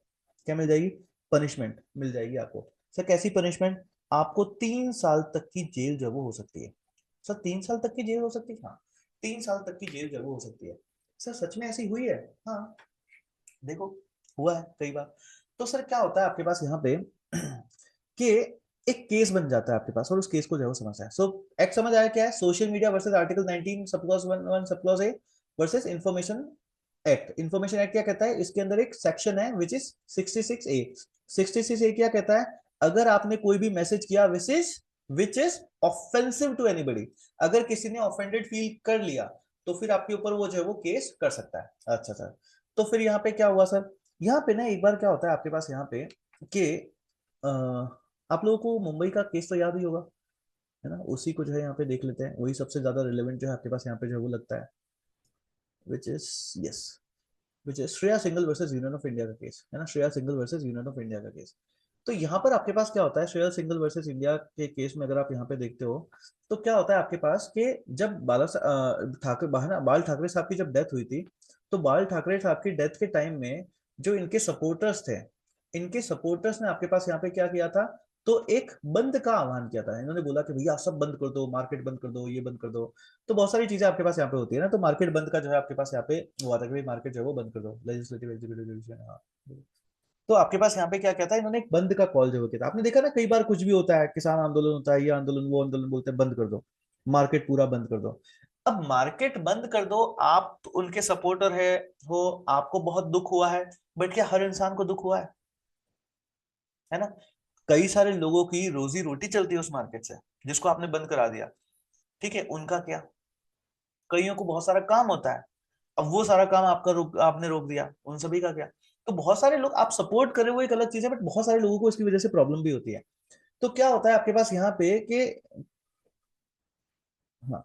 क्या मिल जाएगी? पनिशमेंट मिल जाएगी आपको। सर कैसी पनिशमेंट? आपको 3 साल तक की जेल जो है वो हो सकती है। सर 3 साल तक की जेल हो सकती है? हाँ, 3 साल तक की जेल जो है वो हो सकती है। सर सच में ऐसी हुई है? हाँ, देखो, हुआ है कई बार। तो सर क्या होता है आपके पास यहाँ पे कि एक केस बन जाता है आपके पास, और उस केस को जो है वो समझना है। सो एक्ट समझ आया क्या है? Social media versus article 19 sub clause 1 सब clause A versus information act. Information act क्या कहता है? इसके अंदर एक सेक्शन है विच इज 66A। 66A क्या कहता है? अगर आपने कोई भी मैसेज किया which is offensive to anybody, अगर किसी ने ऑफेंडेड फील कर लिया तो फिर आपके ऊपर वो जो है वो केस कर सकता है। अच्छा सर, तो फिर यहाँ पे क्या हुआ सर? यहाँ पे ना एक बार क्या होता है आपके पास यहाँ पे कि आप लोगों को मुंबई का केस तो याद ही होगा, है ना, उसी को जो है यहाँ पे देख लेते हैं, वही सबसे ज्यादा रिलेवेंट जो है आपके पास यहाँ पे जो है वो लगता है, which is, yes, which is Shreya single versus union of India का केस, है ना, Shreya single versus union of India का केस। तो यहाँ पर आपके पास क्या होता है, श्रेया सिंगल वर्सेस इंडिया के केस में अगर आप यहाँ पे देखते हो तो क्या होता है आपके पास कि जब ठाकरे बाल ठाकरे साहब की जब डेथ हुई थी, तो बाल ठाकरे साहब की डेथ के टाइम में जो इनके सपोर्टर्स थे, इनके सपोर्टर्स ने आपके पास यहाँ पे क्या किया था, तो एक बंद का आह्वान किया था। इन्होंने बोला कि भैया सब बंद कर दो, मार्केट बंद कर दो, ये बंद कर दो। तो बहुत सारी चीजें आपके पास यहाँ पे होती है ना, तो मार्केट बंद का जो है आपके पास यहाँ पे हुआ था कि भाई मार्केट जो है वो बंद कर दो, लेजिस्लेटिव एग्जीक्यूटिव जुडिशियल, हाँ। तो आपके पास यहाँ पे क्या कहता है, इन्होंने एक बंद का कॉल जो किया था। आपने देखा ना कई बार कुछ भी होता है, किसान आंदोलन होता है, ये आंदोलन वो आंदोलन, बोलते हैं बंद कर दो, मार्केट पूरा बंद कर दो। अब मार्केट बंद कर दो, आप उनके सपोर्टर है हो, आपको बहुत दुख हुआ है, बट क्या हर इंसान को दुख हुआ है ना? कई सारे लोगों की रोजी रोटी चलती है उस मार्केट से, जिसको आपने बंद करा दिया, ठीक है, उनका क्या? कईयों को बहुत सारा काम होता है, अब वो सारा काम आपने रोक दिया, उन सभी का क्या? तो बहुत सारे लोग आप सपोर्ट कर रहे हो वो एक अलग चीज है, बट बहुत सारे लोगों को इसकी वजह से प्रॉब्लम भी होती है। तो क्या होता है आपके पास यहाँ पे कि, हाँ,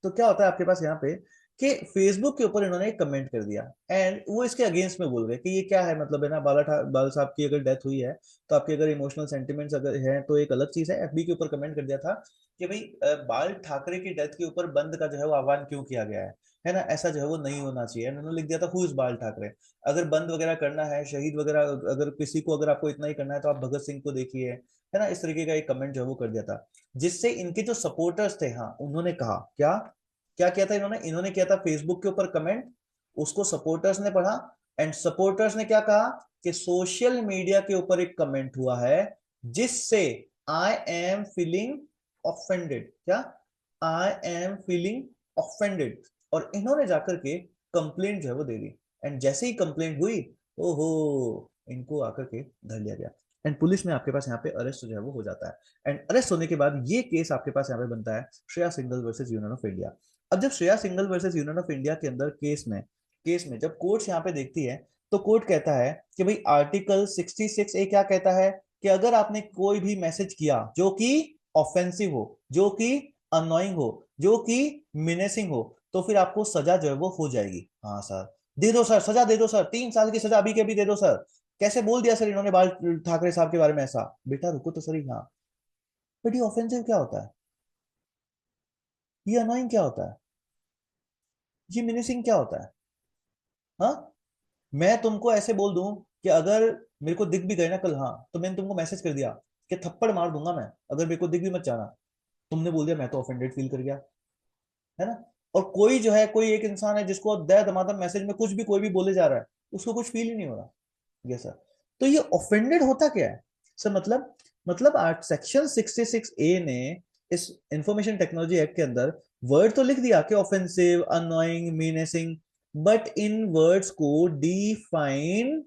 तो क्या होता है आपके पास यहाँ पे कि फेसबुक के ऊपर इन्होंने एक कमेंट कर दिया, एंड वो इसके अगेंस्ट में बोल रहे हैं कि ये क्या है, मतलब है ना, बाल साहब की अगर डेथ हुई है तो आपके अगर इमोशनल सेंटिमेंट्स अगर है तो एक अलग चीज है। एफबी के ऊपर कमेंट कर दिया था कि भाई बाल ठाकरे की डेथ के ऊपर बंद का जो है वो आह्वान क्यों किया गया है ना, ऐसा जो है वो नहीं होना चाहिए। उन्होंने लिख दिया था हु इज बाल ठाकरे। अगर बंद वगैरह करना है, शहीद वगैरह अगर किसी को, अगर आपको इतना ही करना है तो आप भगत सिंह को देखिए, है ना, इस तरीके का एक कमेंट जो है वो कर दिया था, जिससे इनके जो सपोर्टर्स थे, हाँ, उन्होंने कहा क्या, क्या किया था इन्होंने? इन्होंने किया था फेसबुक के ऊपर कमेंट, उसको सपोर्टर्स ने पढ़ा, एंड सपोर्टर्स ने क्या कहा कि सोशल मीडिया के ऊपर एक कमेंट हुआ है जिससे आई एम फीलिंग ऑफेंडेड, क्या, आई एम फीलिंग ऑफेंडेड, और इन्होंने जाकर के कंप्लेंट जो है वो दे दी। एंड जैसे ही कंप्लेंट हुई, ओहो, इनको आकर के धर लिया गया, एंड पुलिस में आपके पास यहाँ पे अरेस्ट जो है वो हो जाता है। एंड अरेस्ट होने के बाद ये केस आपके पास यहाँ पे बनता है Shreya single versus union of India. अब जब Shreya single versus union of India के अंदर केस में जब कोर्ट यहाँ पे देखती है, तो कोर्ट कहता है कि भाई आर्टिकल 66A क्या कहता है, कि अगर आपने कोई भी मैसेज किया जो कि ऑफेंसिव हो, जो कि अननोइंग हो, जो कि मिनेसिंग हो, तो फिर आपको सजा जो है वो हो जाएगी। हाँ सर, दे दो सर, सजा दे दो सर, 3 साल की सजा अभी के अभी दे दो सर। कैसे बोल दिया सर इन्होंने बाल ठाकरे साहब के बारे में ऐसा? बेटा रुको तो सही। हाँ, बट ये ऑफेंसिव क्या होता है, ये अनोइंग क्या होता है, ये मिनिसिंग क्या होता है? हाँ, मैं तुमको ऐसे बोल दूं कि अगर मेरे को दिख भी गए ना कल, हाँ, तो मैंने तुमको मैसेज कर दिया कि थप्पड़ मार दूंगा मैं अगर मेरे को दिख भी मत जाना, तुमने बोल दिया मैं तो ऑफेंडेड फील कर गया, है ना? और कोई जो है, कोई एक इंसान है जिसको दया दमादम मैसेज में कुछ भी कोई भी बोले जा रहा है, उसको कुछ फील ही नहीं हो रहा। Yes sir. तो ये ऑफेंडेड होता क्या है सर? मतलब आर्ट सेक्शन 66 ए ने इस इंफॉर्मेशन टेक्नोलॉजी एक्ट के अंदर वर्ड तो लिख दिया कि ऑफेंसिव, अननोइंग, मीनेसिंग, बट इन वर्ड्स को डिफाइन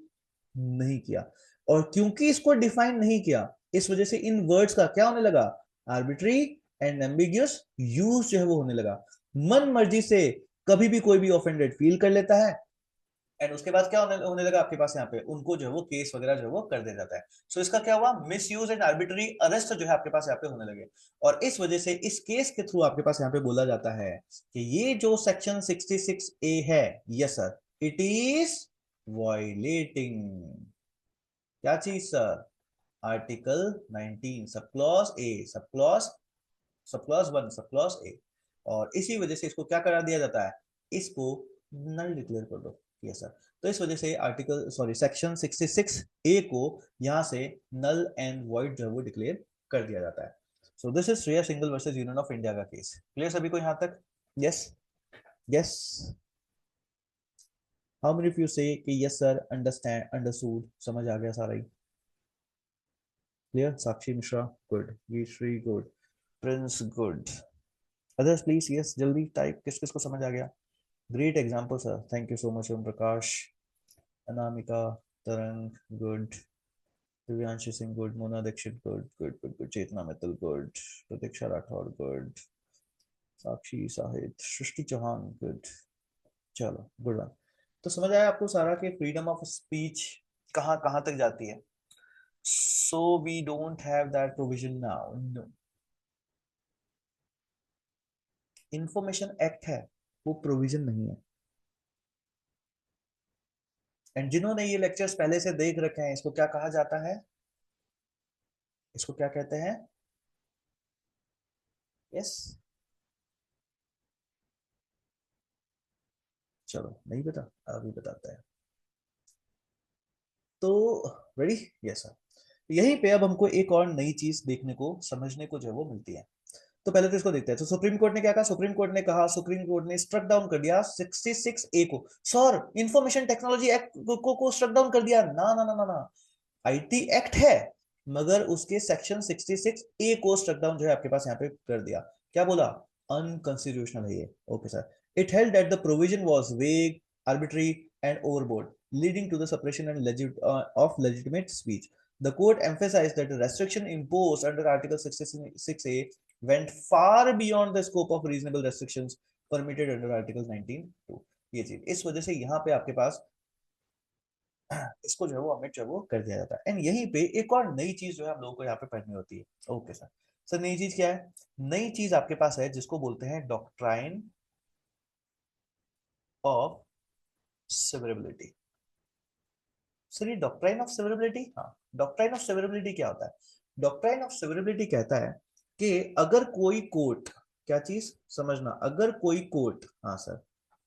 नहीं किया। और क्योंकि इसको डिफाइन नहीं किया, इस वजह से इन वर्ड्स का क्या होने लगा? आर्बिट्री एंड एम्बिगियस यूज जो है वो होने लगा। मन मर्जी से कभी भी कोई भी ऑफेंडेड फील कर लेता है, एंड उसके बाद क्या होने लगा आपके पास यहाँ पे, उनको जो है वो केस वगैरह जो है वो कर दिया जाता है। सो इसका क्या हुआ? Miss use and arbitrary arrest जो है आपके पास यहाँ पे होने लगे। और इस वजह से इस केस के थ्रू आपके पास यहाँ पे बोला जाता है कि ये जो सेक्शन 66 ए है, yes sir, it is violating क्या चीज सर? आर्टिकल 19 सब क्लॉज ए, सब क्लॉज 1, सब क्लॉज ए। और इसी वजह से इसको क्या करा दिया जाता है? इसको नल डिक्लेयर कर दो। Yes sir. तो इस वजह से आर्टिकल सॉरी सेक्शन 66 ए को यहां से नल एंड वॉइड जो है वो डिक्लेयर कर दिया जाता है। So this is Shreya single versus union of India का केस। क्लियर सभी को यहां तक? Yes, yes. How many of you से कि यस सर, अंडरस्टैंड, अंडरस्टूड, समझ आ गया सारा ही? Clear? Sakshi Mishra good, Shri good, Prince good, others please yes जल्दी टाइप, किस किस को समझ आ गया? Great example sir, thank you so much Om Prakash, Anamika, Tarang good, Divyanshu Singh good, Mona Dikshit good good good good, Chetna Mittal good, Pratiksha Rathore good, Sakshi Sahit, Srishti Chauhan good. चलो गुड वन। तो समझ आया आपको सारा कि फ्रीडम ऑफ स्पीच कहाँ कहाँ तक जाती है? So we don't have that provision now, no. Information act है, वो प्रोविजन नहीं है। एंड जिन्होंने ये लेक्चर्स पहले से देख रखे हैं, इसको क्या कहा जाता है? इसको क्या कहते हैं? यस, चलो नहीं पता, अभी बताता है। तो रेडी? Yes sir. यहीं पे अब हमको एक और नई चीज देखने को, समझने को जो है वो मिलती है। तो पहले तो इसको देखते हैं। तो सुप्रीम कोर्ट ने क्या कहा? सुप्रीम कोर्ट ने स्ट्रक डाउन कर दिया 66 ए को। सर, इंफॉर्मेशन टेक्नोलॉजी एक्ट को स्ट्रक डाउन कर दिया? ना ना ना ना ना, आईटी एक्ट है, मगर उसके सेक्शन 66 ए को स्ट्रक डाउन जो है आपके पास यहाँ पे कर दिया। क्या बोला? अनकॉन्स्टिट्यूशनल है ये। Okay sir. It held that the provision was vague, arbitrary and overboard, leading to the suppression and of legitimate speech. The court emphasized that the restriction imposed under Article 66A went far beyond the scope of reasonable restrictions permitted under Article 19(2). ये चीज इस वजह से यहाँ पे आपके पास इसको जो है वो अमिट जो है वो कर दिया जाता है। एंड यहीं पे एक और नई चीज जो है हम लोगों को यहाँ पे पढ़नी होती है। Okay sir. सर नई चीज क्या है? नई चीज आपके पास है जिसको बोलते हैं डॉक्ट्राइन ऑफ सेवरेबिलिटी। सर ये डॉक्ट्राइन ऑफ सेवरेबिलिटी, हाँ, डॉक्ट्राइन ऑफ सेवरेबिलिटी क्या होता है? डॉक्ट्राइन ऑफ सेवरेबिलिटी कहता है कि अगर कोई कोर्ट, क्या चीज समझना, अगर कोई कोर्ट, हाँ सर,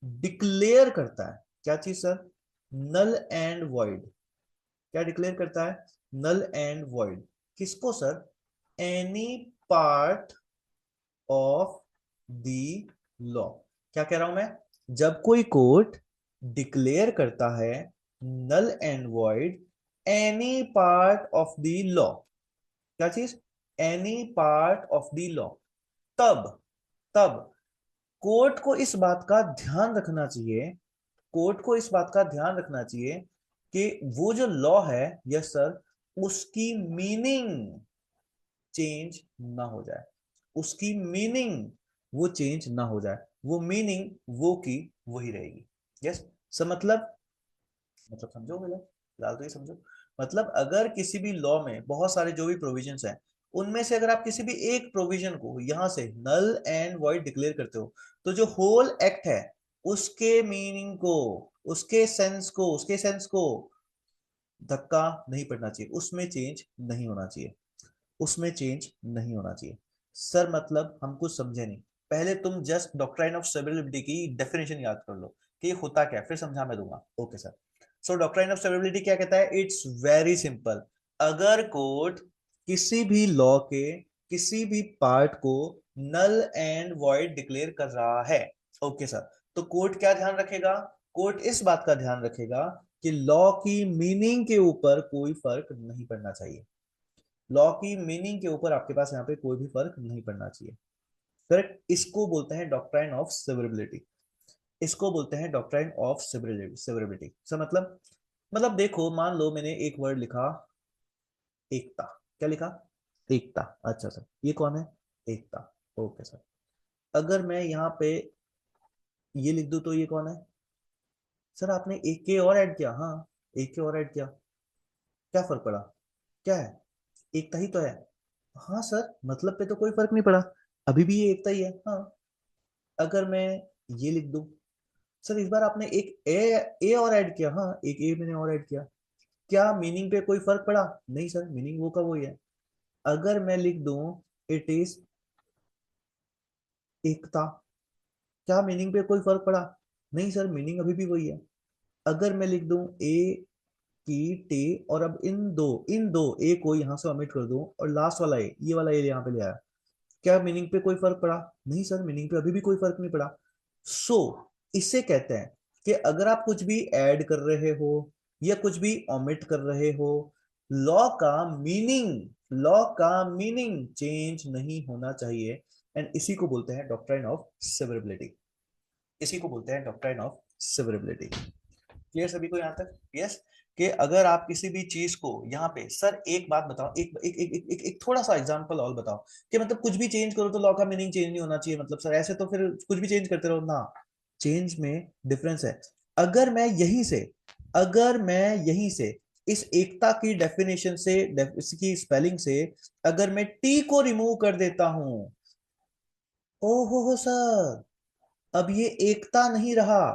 डिक्लेयर करता है, क्या चीज सर? Null and void. क्या डिक्लेयर करता है? Null and void. किसको sir? Any part of the law. क्या कह रहा हूं मैं? जब कोई कोर्ट डिक्लेयर करता है null and void any part of the law, क्या चीज? Any part of the law, तब तब कोर्ट को इस बात का ध्यान रखना चाहिए, कोर्ट को इस बात का ध्यान रखना चाहिए कि वो जो लॉ है, यस सर, उसकी मीनिंग चेंज ना हो जाए, उसकी मीनिंग वो चेंज ना हो जाए, वो मीनिंग वो की वही रहेगी। Yes sir. मतलब समझो, फिलहाल तो ये समझो। मतलब अगर किसी भी लॉ में बहुत सारे जो भी प्रोविजंस हैं, उनमें से अगर आप किसी भी एक प्रोविजन को यहां से नल एंड वॉइड डिक्लेयर करते हो, तो जो होल एक्ट है उसके मीनिंग को, उसके सेंस को धक्का नहीं पड़ना चाहिए, उसमें चेंज नहीं होना चाहिए, उसमें चेंज नहीं होना चाहिए। सर मतलब हम कुछ समझे नहीं। पहले तुम जस्ट डॉक्ट्राइन ऑफ स्टेबिलिटी की डेफिनेशन याद कर लो कि ये होता क्या है, फिर समझा मैं दूंगा। Okay sir. So doctrine of stability क्या कहता है? It's very simple. अगर कोर्ट किसी भी लॉ के किसी भी पार्ट को नल एंड वॉइड डिक्लेयर कर रहा है, ओके सर, तो कोर्ट क्या ध्यान रखेगा? कोर्ट इस बात का ध्यान रखेगा कि लॉ की मीनिंग के ऊपर कोई फर्क नहीं पड़ना चाहिए। लॉ की मीनिंग के ऊपर आपके पास यहाँ पे कोई भी फर्क नहीं पड़ना चाहिए। करेक्ट। इसको बोलते हैं डॉक्ट्राइन ऑफ सेवरेबिलिटी। इसको बोलते हैं डॉक्ट्राइन ऑफ सेवरेबिलिटी। सर मतलब देखो, मान लो मैंने एक वर्ड लिखा, एकता। क्या लिखा? एकता। अच्छा सर, ये कौन है? एकता। Okay sir. अगर मैं यहाँ पे ये लिख दूं तो ये कौन है? सर आपने एक के और ऐड किया। हाँ, एक के और ऐड किया, क्या फर्क पड़ा? क्या है? एकता ही तो है। हाँ सर, मतलब पे तो कोई फर्क नहीं पड़ा, अभी भी ये एकता ही है। हाँ। अगर मैं ये लिख दूं, सर इस बार आपने एक ए और ऐड किया। हाँ, एक ए मैंने और ऐड किया, क्या मीनिंग पे कोई फर्क पड़ा? नहीं सर, मीनिंग वो का वही है। अगर मैं लिख दूं इट इज एकता, क्या मीनिंग पे कोई फर्क पड़ा? नहीं सर, मीनिंग अभी भी वही है। अगर मैं लिख दूं ए की टे, और अब इन दो ए को यहां से ओमिट कर दूं और लास्ट वाला ए, ये वाला ए यहाँ पे ले आया, क्या मीनिंग पे कोई फर्क पड़ा? नहीं सर, मीनिंग पे अभी भी कोई फर्क नहीं पड़ा। सो इससे कहते हैं कि अगर आप कुछ भी ऐड कर रहे हो या कुछ भी ओमिट कर रहे हो, लॉ का मीनिंग चेंज नहीं होना चाहिए। एंड इसी को बोलते हैं डॉक्ट्राइन ऑफ सेवरेबिलिटी। इसी को बोलते हैं डॉक्ट्राइन ऑफ सेवरेबिलिटी। क्लियर सभी को यहाँ तक? यस। कि अगर आप किसी भी चीज को यहाँ पे, सर एक बात बताओ, एक थोड़ा सा एग्जांपल और बताओ, कि मतलब कुछ भी चेंज करो तो लॉ का मीनिंग चेंज नहीं होना चाहिए, मतलब सर ऐसे तो फिर कुछ भी चेंज करते रहो ना। चेंज में डिफरेंस है। अगर मैं यहीं से अगर मैं यहीं से इस एकता की डेफिनेशन से, इसकी स्पेलिंग से, अगर मैं टी को रिमूव कर देता हूं, ओहो सर, अब ये एकता नहीं रहा,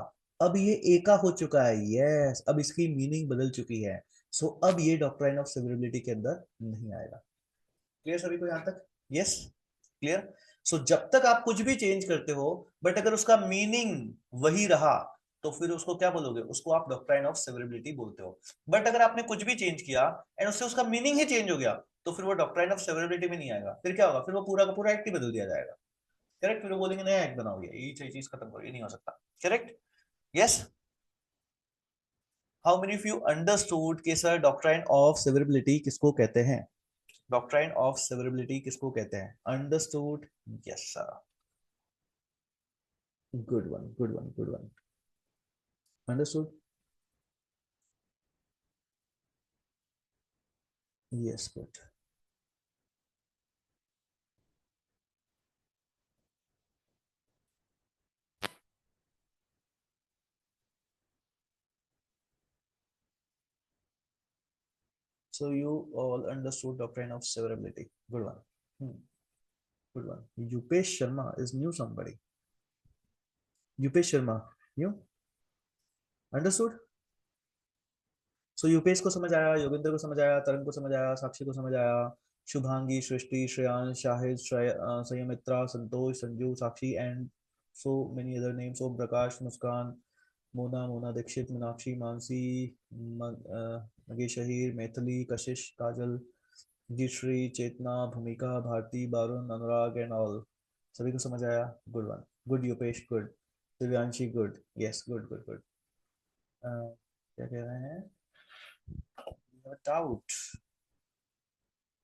अब ये एका हो चुका है। यस, अब इसकी मीनिंग बदल चुकी है। सो अब ये डॉक्ट्राइन ऑफ सेवरेबिलिटी के अंदर नहीं आएगा। क्लियर सभी को यहाँ तक? यस। क्लियर। सो जब तक आप कुछ भी चेंज करते हो, बट अगर उसका मीनिंग वही रहा, तो फिर उसको क्या बोलोगे? उसको आप डॉक्ट्राइन ऑफ सेवरेबिलिटी बोलते हो। बट अगर आपने कुछ भी चेंज किया एंड उससे उसका मीनिंग ही चेंज हो गया, तो फिर वो डॉक्ट्राइन ऑफ सेवरेबिलिटी में नहीं आएगा। फिर क्या होगा? फिर वो पूरा का पूरा एक्ट ही बदल दिया जाएगा। करेक्ट। फिर वो बोलेंगे नया एक्ट बनाओ, ये चीज खत्म करो, ये नहीं हो सकता। Correct. Yes. How many of you understood कि सर डॉक्ट्राइन ऑफ सेवरेबिलिटी किसको कहते हैं? डॉक्ट्राइन ऑफ सेवरेबिलिटी किसको कहते हैं? Understood? Yes sir. Good one, good one, good one. Understood? Yes, good. So you all understood doctrine of severability. Good one. Good one. Yupesh Sharma is new somebody. Yupesh Sharma, new? Understood? सो यूपेश को समझ आया, योगेंद्र को समझ आया, तरंग को समझ आया, साक्षी को समझ आया, Shubhangi, Srishti, Shreyansh, Shahid, Sanyamitra, Santosh, Sanju, Sakshi and so many other names. Om Prakash, Muskan, Mona, Mona Dikshit, Meenakshi, Mansi, Nagesh Shaheer, Maithili, Kashish, Kajal, Jishri, Chetna, Bhumika, Bharti, Barun, Anurag and all. सभी को समझ आया? Good one. Good Yupesh, good. Divyanshi, good. Yes, good good good. क्या कह रहे हैं? डाउट?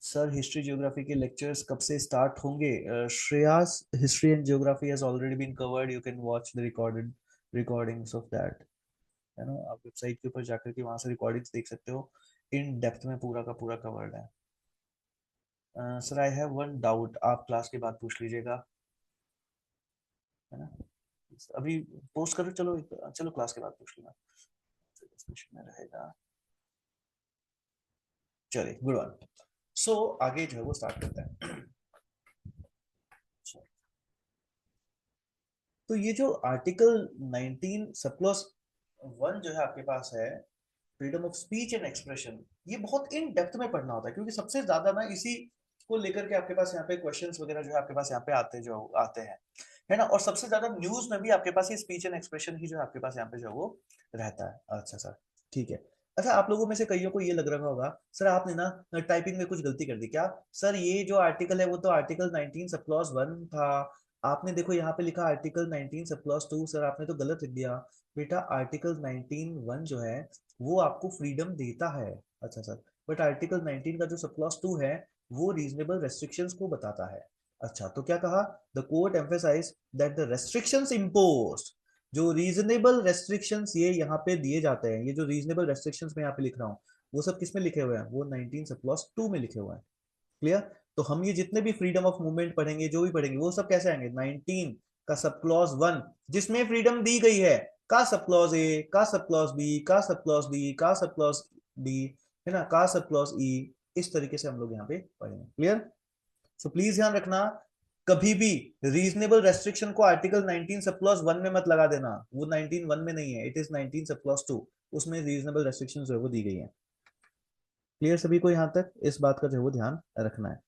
सर हिस्ट्री ज्योग्राफी के लेक्चर्स कब से स्टार्ट होंगे? Shreyas, history and geography has already been covered, you can watch the recorded recordings of that. है ना, आप वेबसाइट के ऊपर जाकर के वहां से रिकॉर्डिंग्स देख सकते हो। इन डेप्थ में पूरा का पूरा कवर्ड है। Sir I have one doubt, आप क्लास के बाद पूछ लीजिएगा, है ना। अभी पोस्ट करो, चलो, चलो क्लास के बाद पूछ लेना, डिस्कशन में रहेगा। चलिए गुड वन। सो आगे जो है वो स्टार्ट करते हैं। तो ये जो आर्टिकल 19 सब क्लॉज 1 जो है आपके पास है, freedom of speech and expression, ये बहुत इन डेप्थ में पढ़ना होता है क्योंकि सबसे ज्यादा ना इसी को लेकर के आपके पास यहाँ पे क्वेश्चंस वगैरह जो है आपके पास यहाँ पे आते हैं, है ना। और सबसे ज्यादा न्यूज में भी आपके पास ये स्पीच एंड एक्सप्रेशन ही जो है आपके पास यहाँ पे जो है वो रहता है। अच्छा सर, ठीक है। अच्छा, आप लोगों में से कईयों को ये लग रहा होगा सर आपने ना टाइपिंग में कुछ गलती कर दी क्या। सर ये जो आर्टिकल है वो तो आर्टिकल 19 सब क्लॉज 1 था, आपने देखो यहाँ पे लिखा आर्टिकल 19 सब क्लॉज 2, सर आपने तो गलत लिख दिया। बेटा आर्टिकल 19 1 जो है वो आपको फ्रीडम देता है। अच्छा सर, बट आर्टिकल 19 का जो सब क्लॉज 2 है वो रीजनेबल रेस्ट्रिक्शंस को बताता है। अच्छा, तो क्या कहा, the court emphasise that the restrictions imposed, जो रीजनेबल रेस्ट्रिक्शंस ये यहाँ पे दिए जाते हैं, ये जो रीजनेबल रेस्ट्रिक्शंस मैं यहाँ पे लिख रहा हूँ वो सब किस में लिखे हुए हैं, वो 19 सब क्लॉज 2 में लिखे हुए हैं। क्लियर। तो हम ये जितने भी फ्रीडम ऑफ मूवमेंट पढ़ेंगे, जो भी पढ़ेंगे, वो सब कैसे आएंगे, 19 का सब क्लॉज 1 जिसमें फ्रीडम दी गई है, का सब क्लॉज ए, का सब क्लॉज बी, का सब क्लॉज डी, का सब क्लॉज डी, है ना, का सब क्लॉज ई, इस तरीके से हम लोग यहाँ पे पढ़ेंगे। क्लियर। सो प्लीज ध्यान रखना, कभी भी रीजनेबल रेस्ट्रिक्शन को आर्टिकल 19 सब क्लॉज 1 में मत लगा देना, वो 19 1 में नहीं है, इट इज 19 सब क्लॉज 2, उसमें रीजनेबल रेस्ट्रिक्शन जो है वो दी गई है। क्लियर सभी को, यहाँ तक इस बात का जो है वो ध्यान रखना है।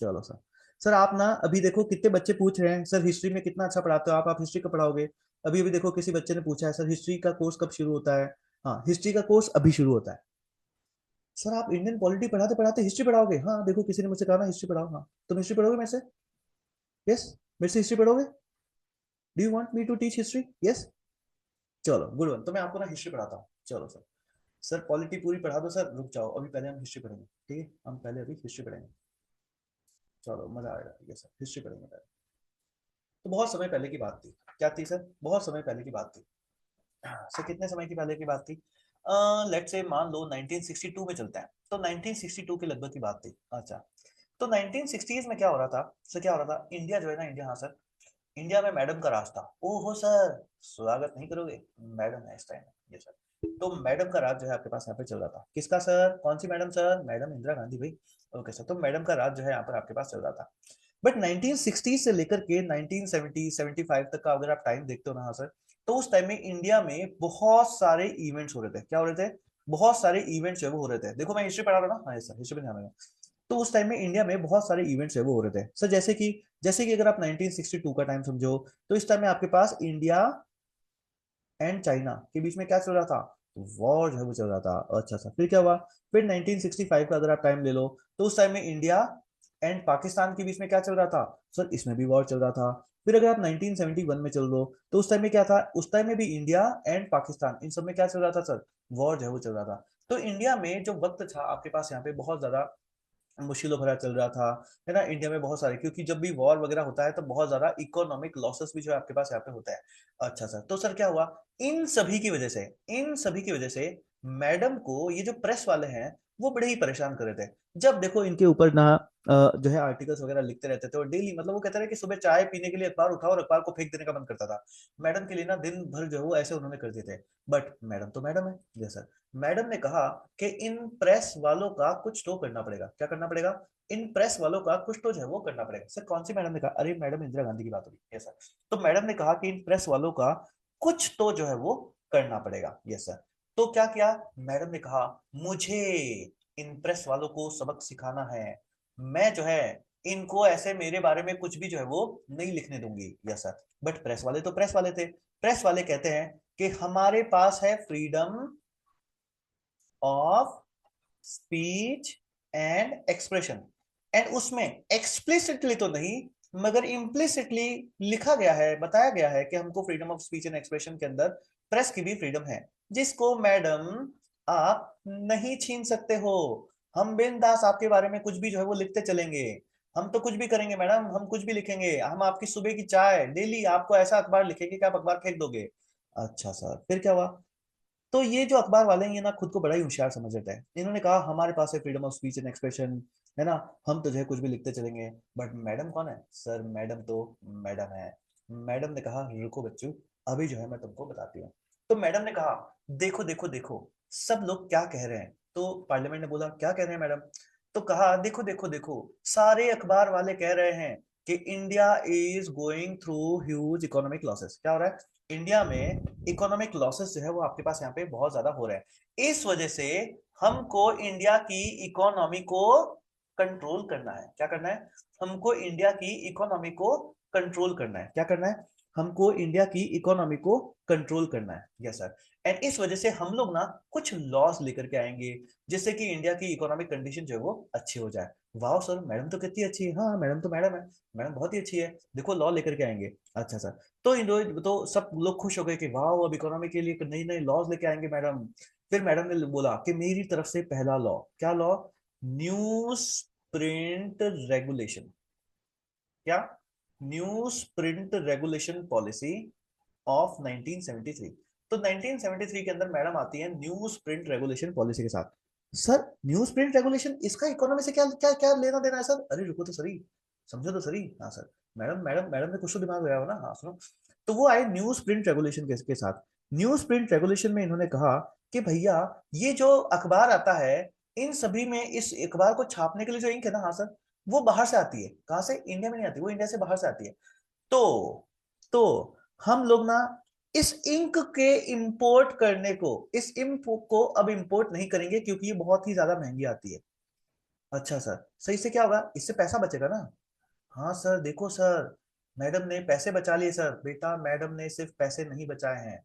चलो सर। सर आप ना अभी देखो कितने बच्चे पूछ रहे हैं सर हिस्ट्री में कितना अच्छा पढ़ाते हो आप हिस्ट्री कब पढ़ाओगे। अभी अभी देखो किसी बच्चे ने पूछा है सर हिस्ट्री का कोर्स कब शुरू होता है। हाँ, हिस्ट्री का कोर्स अभी शुरू होता है। सर आप इंडियन पॉलिटी पढ़ाते पढ़ाते हिस्ट्री पढ़ाओगे, हाँ देखो किसी ने मुझसे कहा ना हिस्ट्री पढ़ाओ, हाँ तुम हिस्ट्री पढ़ोगे मेरे से। यस, मेरे से हिस्ट्री पढ़ोगे। Do you want me to teach history. Yes. चलो गुड वन, तो मैं आपको ना हिस्ट्री पढ़ाता हूँ। चलो सर। सर पॉलिटी पूरी पढ़ा दो सर, रुक जाओ अभी पहले हम हिस्ट्री पढ़ेंगे, ठीक है, हम पहले अभी हिस्ट्री पढ़ेंगे। चलो मजा आएगा, ठीक है सर, हिस्ट्री पढ़ेंगे पहले। तो बहुत समय पहले की बात थी, क्या थी सर, बहुत समय पहले की बात थी। सर कितने समय की पहले की बात थी, लेट्स से मान लो 1962 में चलते हैं, तो 1962 के लगभग की बात थी। अच्छा, तो 1960s में क्या हो रहा था सर, क्या हो रहा था, इंडिया जो है ना, इंडिया, हाँ सर, इंडिया में मैडम का राज था। ओहो सर, स्वागत नहीं करोगे, मैडम है इस टाइम। ये सर, तो मैडम का राज जो है आपके पास यहाँ पे चल रहा था। किसका सर, कौन सी madam sir, madam Indira Gandhi भाई। ओके सर, तो मैडम का राज जो है यहाँ पर आपके पास चल रहा था। बट 1960 से लेकर के 1970 75 तक का अगर आप टाइम देखते हो ना, हाँ सर, तो उस टाइम में इंडिया में बहुत सारे इवेंट्स हो रहे थे। क्या हो रहे थे, बहुत सारे इवेंट्स जो है वो हो रहे थे। देखो मैं हिस्ट्री पढ़ा रहा हूँ ना, हाँ सर हिस्ट्री में ध्यान रखना। तो उस टाइम में इंडिया में बहुत सारे इवेंट्स है वो हो रहे थे सर, जैसे कि अगर आप 1962 का टाइम समझो, तो इस टाइम में आपके पास इंडिया एंड चाइना के बीच में क्या चल रहा था, वॉर जो है वो चल रहा था। अच्छा अच्छा, फिर क्या हुआ, फिर 1965 का अगर आप टाइम ले लो, तो उस टाइम में इंडिया एंड पाकिस्तान के बीच में क्या चल रहा था सर, इसमें भी वॉर चल रहा था। फिर अगर आप 1971 में चल लो, तो उस टाइम में क्या था, उस टाइम में भी इंडिया एंड पाकिस्तान इन सब में क्या चल रहा था सर, वॉर जो है वो चल रहा था। तो इंडिया में जो वक्त था आपके पास यहाँ पे बहुत ज्यादा मुश्किलों भरा चल रहा था, है ना। इंडिया में बहुत सारे, क्योंकि जब भी वॉर वगैरह होता है तो बहुत ज्यादा इकोनॉमिक लॉसेस भी जो है आपके पास यहाँ पे होता है। अच्छा सर, तो सर क्या हुआ, इन सभी की वजह से, इन सभी की वजह से मैडम को ये जो प्रेस वाले हैं वो बड़े ही परेशान कर रहे थे। जब देखो इनके ऊपर ना जो है आर्टिकल्स वगैरह लिखते रहते थे, और डेली मतलब वो कहते रहे कि सुबह चाय पीने के लिए अखबार उठाओ और अखबार को फेंक देने का मन करता था। मैडम के लिए ना दिन भर जो है वो ऐसे उन्होंने कर दिए थे। बट मैडम तो मैडम है, जैसा मैडम ने कहा कि इन प्रेस वालों का कुछ तो करना पड़ेगा। क्या करना पड़ेगा, इन प्रेस वालों का कुछ तो जो है वो करना पड़ेगा। सर कौन सी मैडम ने कहा, अरे मैडम इंदिरा गांधी की बात हो रही है सर। तो मैडम ने कहा कि इन प्रेस वालों का कुछ तो जो है वो करना पड़ेगा। Yes sir. तो क्या किया, मैडम ने कहा मुझे इन प्रेस वालों को सबक सिखाना है, मैं जो है इनको ऐसे मेरे बारे में कुछ भी जो है वो नहीं लिखने दूंगी। Yes sir. बट प्रेस वाले तो प्रेस वाले थे, प्रेस वाले कहते हैं कि हमारे पास है freedom of speech and expression, and उसमें एक्सप्लिसिटली तो नहीं मगर इम्प्लिसिटली लिखा गया है, बताया गया है कि हमको freedom of speech and expression के अंदर प्रेस की भी फ्रीडम है, जिसको मैडम आप नहीं छीन सकते हो। हम बिंदास आपके बारे में कुछ भी जो है वो लिखते चलेंगे, हम तो कुछ भी करेंगे मैडम, हम कुछ भी लिखेंगे, हम आपकी सुबह की चाय डेली आपको ऐसा अखबार लिखेंगे कि आप अखबार फेंक दोगे। अच्छा सर, फिर क्या हुआ, तो ये जो अखबार वाले हैं ये ना खुद को बड़ा ही होशियार समझ लेते हैं। इन्होंने कहा हमारे पास है freedom of speech and expression, है ना, हम तो जो है कुछ भी लिखते चलेंगे। बट मैडम कौन है सर, मैडम तो मैडम है। मैडम ने कहा रुको बच्चों, अभी जो है मैं तुमको बताती हूँ। तो मैडम ने कहा देखो देखो देखो, सब लोग क्या कह रहे हैं, तो पार्लियामेंट ने बोला क्या कह रहे हैं मैडम? तो कहा देखो देखो देखो, सारे अखबार वाले कह रहे हैं कि India is going through huge economic losses. क्या हो रहा है इंडिया में? इकोनॉमिक लॉसेस जो है वो आपके पास यहाँ पे बहुत ज्यादा हो रहे हैं। इस वजह से हमको इंडिया की इकोनॉमी को कंट्रोल करना है। क्या करना है? हमको इंडिया की इकोनॉमी को कंट्रोल करना है। क्या करना है? हमको इंडिया की इकोनॉमी को कंट्रोल करना है। Yes sir. एंड इस वजह से हम लोग ना कुछ लॉस लेकर के आएंगे जिससे कि इंडिया की इकोनॉमिक कंडीशन जो है वो अच्छी हो जाए। वाह सर, मैडम तो कितनी अच्छी है। हाँ मैडम तो मैडम है, मैडम बहुत ही अच्छी है, देखो लॉ लेकर के आएंगे। अच्छा सर। तो तो सब लोग खुश हो गए कि वाह अब इकोनॉमी के लिए नई नई लॉज लेके आएंगे मैडम। फिर मैडम ने बोला कि मेरी तरफ से पहला लॉ, क्या लॉ? News print regulation. क्या? News print regulation policy of 1973। तो 1973 के अंदर मैडम आती है न्यूज प्रिंट रेगुलेशन पॉलिसी के साथ। सर न्यूज प्रिंट रेगुलेशन इसका इकोनॉमी से क्या क्या क्या लेना देना है सर? अरे रुको तो सही, समझो तो सही। हाँ सर। मैडम मैडम मैडम ने कुछ तो दिमाग लगाया हो ना। हाँ सुनो। तो वो आए न्यूज प्रिंट रेगुलेशन के साथ। न्यूज प्रिंट रेगुलेशन में इन्होंने कहा कि भैया ये जो अखबार आता है, इन सभी में इस अखबार को छापने के लिए जो इंक है ना, हाँ सर, वो बाहर से आती है। कहाँ से? इंडिया में नहीं आती, वो इंडिया से बाहर से आती है। तो हम लोग ना इस इंक के इंपोर्ट करने को, इस इंक को अब इंपोर्ट नहीं करेंगे क्योंकि ये बहुत ही ज्यादा महंगी आती है। अच्छा सर, सही से क्या होगा? इससे पैसा बचेगा ना। हाँ सर देखो सर, मैडम ने पैसे बचा लिए सर। बेटा मैडम ने सिर्फ पैसे नहीं बचाए हैं।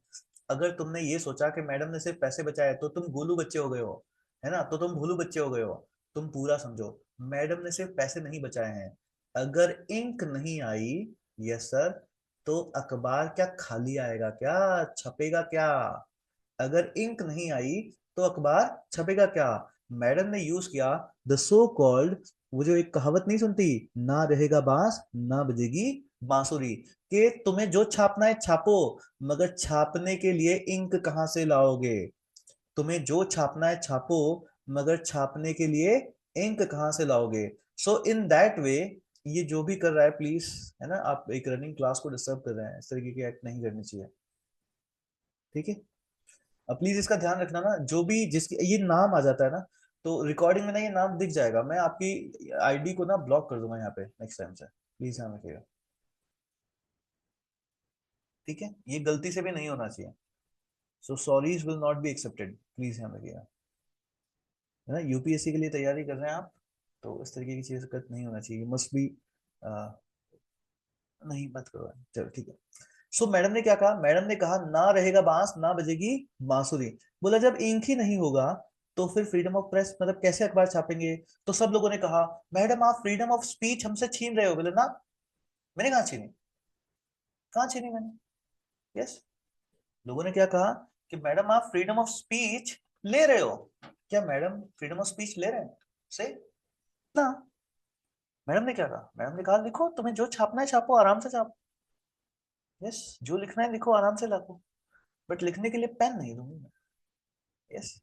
अगर तुमने ये सोचा कि मैडम ने सिर्फ पैसे बचाए तो तुम गोलू बच्चे हो गए हो, है ना, तो तुम भोलू बच्चे हो गए हो। तुम पूरा समझो, मैडम ने सिर्फ पैसे नहीं बचाए हैं। अगर इंक नहीं आई, यस सर, तो अखबार क्या खाली आएगा? क्या छपेगा क्या? अगर इंक नहीं आई तो अखबार छपेगा क्या? मैडम ने यूज किया द सो कॉल्ड, वो जो एक कहावत नहीं सुनती, ना रहेगा बांस ना बजेगी बांसुरी, कि तुम्हें जो छापना है छापो, मगर छापने के लिए इंक कहाँ से लाओगे? तुम्हें जो छापना है छापो, मगर छापने के लिए इंक कहाँ से लाओगे? सो इन दैट वे, ये जो भी कर रहा है प्लीज, है ना, आप एक रनिंग क्लास को डिस्टर्ब कर रहे हैं, इस तरीके की एक्ट नहीं करनी चाहिए। ठीक है? अब प्लीज इसका ध्यान रखना ना, जो भी जिसकी ये नाम आ जाता है ना, तो रिकॉर्डिंग में ना ये नाम दिख जाएगा, मैं आपकी आईडी को ना ब्लॉक कर दूंगा यहाँ पे नेक्स्ट टाइम से। प्लीज ध्यान रखिएगा। ठीक है? ये गलती से भी नहीं होना चाहिए। So sorries will not be accepted, please ध्यान रखिएगा। है ना, यूपीएससी के लिए तैयारी कर रहे हैं आप, तो इस तरीके की चीज नहीं होना चाहिए, मस्ट बी। नहीं मत करो, चलो ठीक है। सो मैडम ने क्या कहा? मैडम ने कहा ना रहेगा बांस ना बजेगी बांसुरी। बोला जब इंक ही नहीं होगा तो फिर फ्रीडम ऑफ प्रेस मतलब कैसे अखबार छापेंगे? तो सब लोगों ने कहा मैडम आप फ्रीडम ऑफ स्पीच हमसे छीन रहे हो। बोले ना, मैंने कहा छीनी? कहाँ छीनी मैंने? यस। लोगों ने क्या कहा कि मैडम आप फ्रीडम ऑफ स्पीच ले रहे हो। क्या मैडम फ्रीडम ऑफ स्पीच ले रहे हैं? से ना। मैडम ने क्या कहा? मैडम ने कहा लिखो, तुम्हें जो छापना है छापो, आराम से छापो। यस, जो लिखना है लिखो, आराम से लिखो, बट लिखने के लिए पेन नहीं दूंगी। Yes.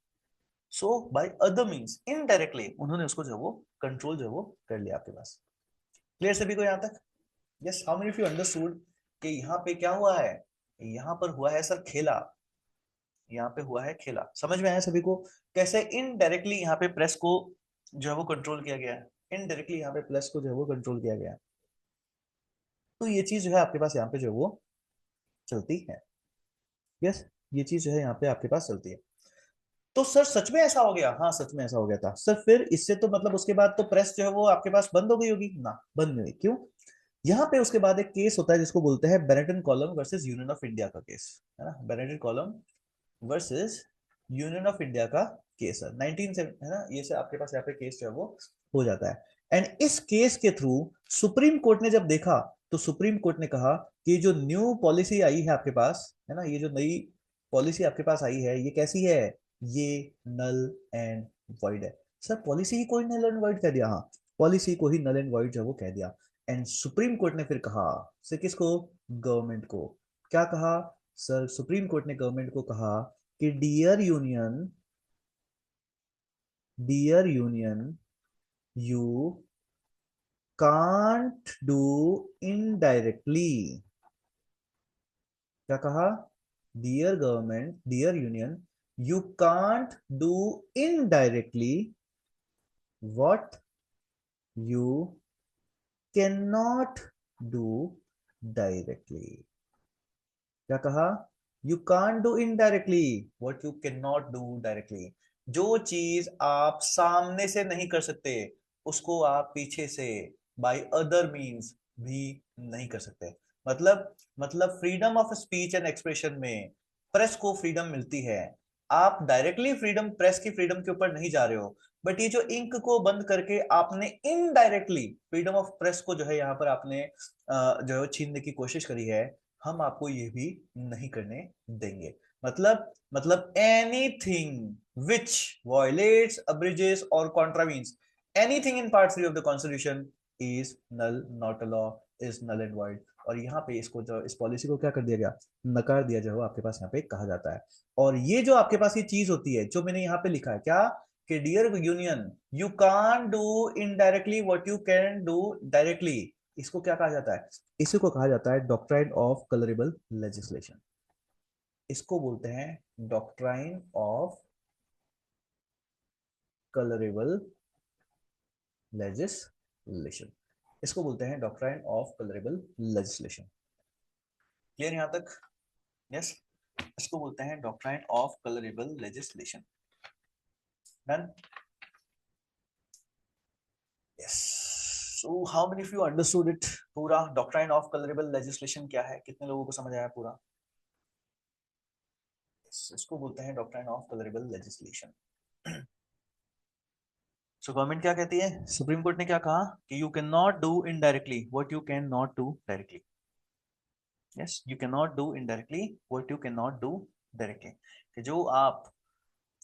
So by other means indirectly उन्होंने उसको जो वो कंट्रोल जो वो कर लिया आपके पास। क्लियर सभी को यहाँ तक? Yes, how many of you understood कि यहाँ पे क्या हुआ है? यहाँ पर हुआ है सर खेला। यहाँ पे हुआ है खेला। समझ में आया सभी को? कैसे इनडायरेक्टली यहाँ पे प्रेस को जो है वो कंट्रोल किया गया है? इनडायरेक्टली यहाँ पे प्रेस को जो है वो कंट्रोल किया गया है। तो ये चीज जो है आपके पास यहाँ पे जो है वो चलती है। यस, ये चीज जो है यहाँ पे आपके पास चलती है। तो सर सच में ऐसा हो गया? हाँ सच में ऐसा हो गया था सर। फिर इससे तो मतलब उसके बाद तो प्रेस जो है वो आपके पास बंद हो गई होगी ना? बंद नहीं हुई, क्यों? यहाँ पे उसके बाद एक केस होता है जिसको बोलते हैं Benetton column versus union of India का केस, है ना, Benetton column versus union of India का केस है 19 से, है ना, ये से आपके पास यहाँ पे केस जो है वो हो जाता है। एंड इस केस के थ्रू सुप्रीम कोर्ट ने जब देखा, तो सुप्रीम कोर्ट ने कहा कि जो न्यू पॉलिसी आई है आपके पास, है ना, ये जो नई पॉलिसी आपके पास आई है ये कैसी है? ये नल एंड वॉइड है। सर पॉलिसी ही कोई नल एंड वॉइड कह दिया? हाँ, पॉलिसी को ही नल एंड वॉइड जो वो कह दिया। एंड सुप्रीम कोर्ट ने फिर कहा, से किसको? गवर्नमेंट को। क्या कहा? सर सुप्रीम कोर्ट ने गवर्नमेंट को कहा कि dear union, you can't do indirectly. क्या कहा? Dear government, dear union, You can't do indirectly what you cannot do directly. क्या कहा? You can't do indirectly what you cannot do directly. जो चीज आप सामने से नहीं कर सकते उसको आप पीछे से by other means भी नहीं कर सकते. मतलब freedom of speech and expression में प्रेस को फ्रीडम मिलती है. आप डायरेक्टली फ्रीडम, प्रेस की फ्रीडम के ऊपर नहीं जा रहे हो, बट ये जो इंक को बंद करके आपने इनडायरेक्टली फ्रीडम ऑफ प्रेस को जो है यहाँ पर आपने जो है छीनने की कोशिश करी है, हम आपको ये भी नहीं करने देंगे. मतलब एनीथिंग विच वायलेट्स, अब्रिजेस और contravenes anything in part 3 of the constitution is null, not a law, is null and void. और यहाँ पे इसको जो इस पॉलिसी को क्या कर दिया गया, नकार दिया, जो आपके पास यहाँ पे कहा जाता है. और ये जो आपके पास ये चीज होती है जो मैंने यहाँ पे लिखा है क्या, कि dear union you can't do indirectly what you can do directly, इसको क्या कहा जाता है? इसी को कहा जाता है डॉक्ट्राइन ऑफ कलरेबल लेजिस्लेशन. इसको बोलते हैं डॉक्ट्राइन ऑफ कलरेबल लेजिस्लेशन. इसको बोलते हैं doctrine of colourable legislation. Clear यहां तक? यस. इसको बोलते हैं doctrine of colourable legislation. Done? Yes. So how many of you understood it पूरा? डॉक्ट्राइन ऑफ कलरेबल लेजिस्लेशन क्या है? कितने लोगों को समझ आया पूरा? इसको बोलते हैं doctrine of colourable legislation. So government क्या कहती है? सुप्रीम कोर्ट ने क्या कहा कि you can not do indirectly what you can not do directly. Yes, you can not do indirectly what you can not do directly. कि जो आप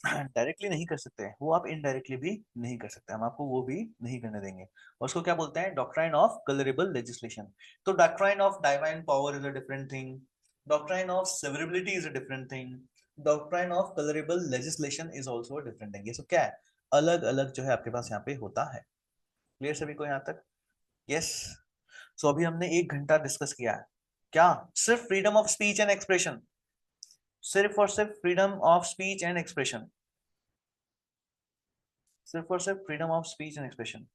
डायरेक्टली नहीं कर सकते वो आप इनडायरेक्टली भी नहीं कर सकते, हम आपको वो भी नहीं करने देंगे. और उसको क्या बोलते हैं? Doctrine of colourable legislation. तो doctrine of divine power is a different thing, doctrine of severability is a different thing, doctrine of colourable legislation is also a different thing. ये सब क्या है? अलग अलग जो है आपके पास यहाँ पे होता है. क्लियर सभी को यहाँ तक? यस. सो अभी हमने 1 घंटा डिस्कस किया है. क्या? सिर्फ freedom of speech and expression, सिर्फ और सिर्फ freedom of speech and expression, सिर्फ और सिर्फ freedom of speech and expression.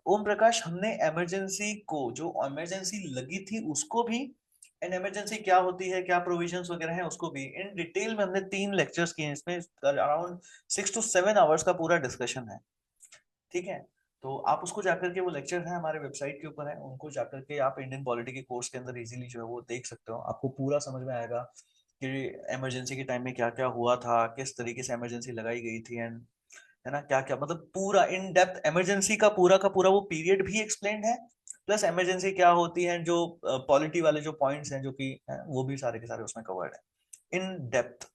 Om Prakash, हमने इमरजेंसी को, जो इमरजेंसी लगी थी उसको भी, एंड इमरजेंसी क्या होती है, क्या प्रोविजंस वगैरह हैं, उसको भी इन डिटेल में हमने 3 लेक्चर्स किए हैं. इसमें अराउंड 6 to 7 आवर्स का पूरा डिस्कशन है. ठीक है. तो आप उसको जाकर के, वो लेक्चर है हमारे वेबसाइट के ऊपर है, उनको जाकर के आप इंडियन पॉलिटी के कोर्स के अंदर इजीली जो है वो देख सकते हो. आपको पूरा समझ में आएगा कि इमरजेंसी के टाइम में क्या क्या हुआ था, किस तरीके से इमरजेंसी लगाई गई थी, एंड है ना, क्या क्या, मतलब पूरा इन डेप्थ इमरजेंसी का पूरा वो पीरियड भी एक्सप्लेन्ड है, प्लस इमरजेंसी क्या होती है, जो पॉलिटी वाले जो पॉइंट्स हैं जो कि वो भी सारे के सारे उसमें कवर्ड है इन डेप्थ.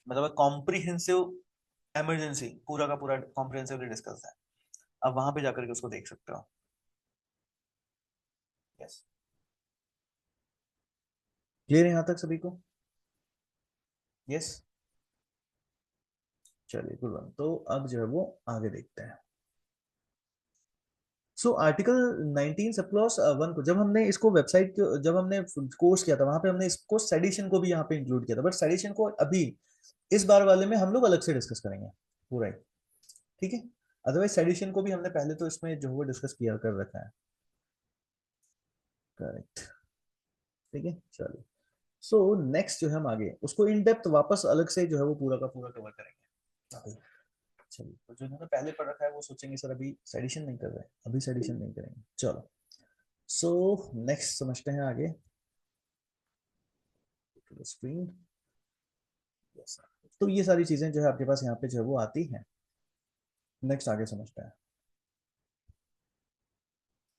मतलब कॉम्प्रिहेंसिव इमरजेंसी पूरा का पूरा कॉम्प्रिहेंसिवली डिस्कस है. अब वहां पे जाकर के उसको देख सकते हो. यस. क्लियर है यहाँ तक सभी को? यस. चलिए गुड वन. तो अब जो है वो आगे देखते हैं. सो आर्टिकल 19 सब क्लॉज 1 को जब हमने इसको वेबसाइट, जब हमने कोर्स किया था वहां पे हमने इसको सेडिशन को भी यहाँ पे इंक्लूड किया था, बट सेडिशन को अभी इस बार वाले में हम लोग अलग से डिस्कस करेंगे पूरा ही. ठीक है. अदरवाइज सेडिशन को भी हमने पहले तो इसमें जो वो डिस्कस किया कर रखा है. करेक्ट. ठीक है. चलिए. सो नेक्स्ट जो है हम आगे उसको इन डेप्थ वापस अलग से जो है वो पूरा का पूरा कवर करेंगे अभी. चलिए. तो जो इन्होंने पहले पढ़ रखा है वो सोचेंगे सर अभी सेडिशन नहीं कर रहे हैं, अभी सेडिशन नहीं करेंगे. चलो. सो नेक्स्ट समझते हैं आगे. स्क्रीन. yes, तो ये सारी चीजें जो है आपके पास यहाँ पे जो है वो आती हैं. नेक्स्ट आगे समझते हैं.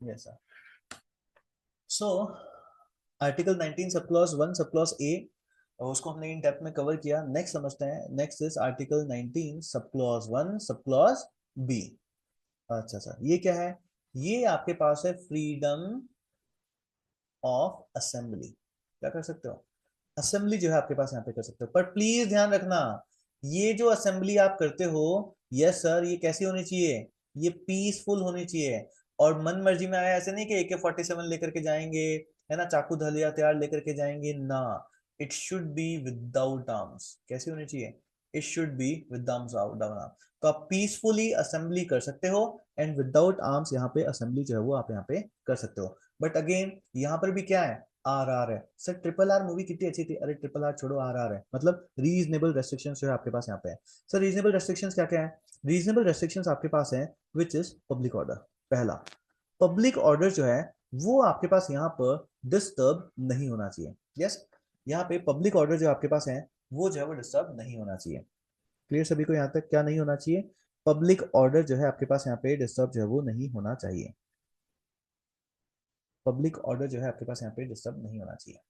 Yes sir. So article 19 sub clause 1 सब क्लॉज ए, और उसको हमने इन डेप्थ में कवर किया. नेक्स्ट समझते हैं. Next is article 19 sub clause 1 sub clause B. अच्छा सर, ये क्या है? ये आपके पास है फ्रीडम ऑफ असेंबली. क्या कर सकते हो? असेंबली जो है आपके पास यहाँ पे कर सकते हो, पर प्लीज ध्यान रखना, ये जो असेंबली आप करते हो, यस सर, ये कैसी होनी चाहिए? ये पीसफुल होनी चाहिए. और मन मर्जी में आया ऐसे नहीं कि AK-47 लेकर के जाएंगे, है ना, चाकू धलिया हथियार लेकर के जाएंगे ना. It should be without arms. कैसी होनी चाहिए? It should be with arms out down arm. तो आप पीसफुली असेंबली कर सकते हो एंड विदाउट आर्म्स यहाँ पे असेंबली जो है वो आप यहाँ पे कर सकते हो। बट अगेन यहाँ पर भी क्या है? आर आर है। सर ट्रिपल आर मूवी कितनी अच्छी थी। अरे ट्रिपल आर छोड़ो, आर आर है, मतलब रीजनेबल रेस्ट्रिक्शंस जो है आपके पास यहाँ पे है। सर रीजनेबल रेस्ट्रिक्शंस क्या क्या है? रीजनेबल रेस्ट्रिक्शंस आपके पास है विच इज पब्लिक ऑर्डर। पहला, पब्लिक ऑर्डर जो है वो आपके पास यहाँ पर डिस्टर्ब नहीं होना चाहिए। यस, यहाँ पे पब्लिक ऑर्डर जो आपके पास है वो जो है वो डिस्टर्ब नहीं होना चाहिए। क्लियर सभी को यहाँ तक? क्या नहीं होना चाहिए? पब्लिक ऑर्डर जो है आपके पास यहाँ पे डिस्टर्ब जो है वो नहीं होना चाहिए। पब्लिक ऑर्डर जो है आपके पास यहाँ पे डिस्टर्ब नहीं होना चाहिए।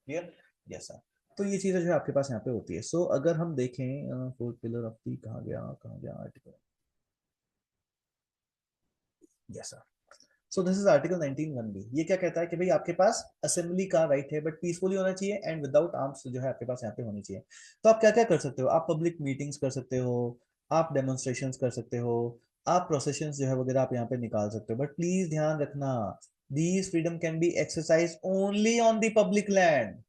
क्लियर? Yes sir. तो ये चीजें जो है आपके पास यहाँ पे होती है। सो अगर हम देखें फोर्थ पिलर ऑफ दी, कहाँ गया article? Yes sir. So this is article 19(1)(b). ये क्या कहता है कि भाई आपके पास असेंबली का राइट है बट पीसफुली होना चाहिए एंड विदाउट आर्म्स जो है आपके पास यहाँ पे होनी चाहिए। तो आप क्या क्या कर सकते हो? आप पब्लिक मीटिंग्स कर सकते हो, आप डेमोन्स्ट्रेशंस कर सकते हो, आप प्रोसेशंस जो है वगैरह आप यहाँ पे निकाल सकते हो। बट प्लीज ध्यान रखना, these freedom can be exercise only on the public land.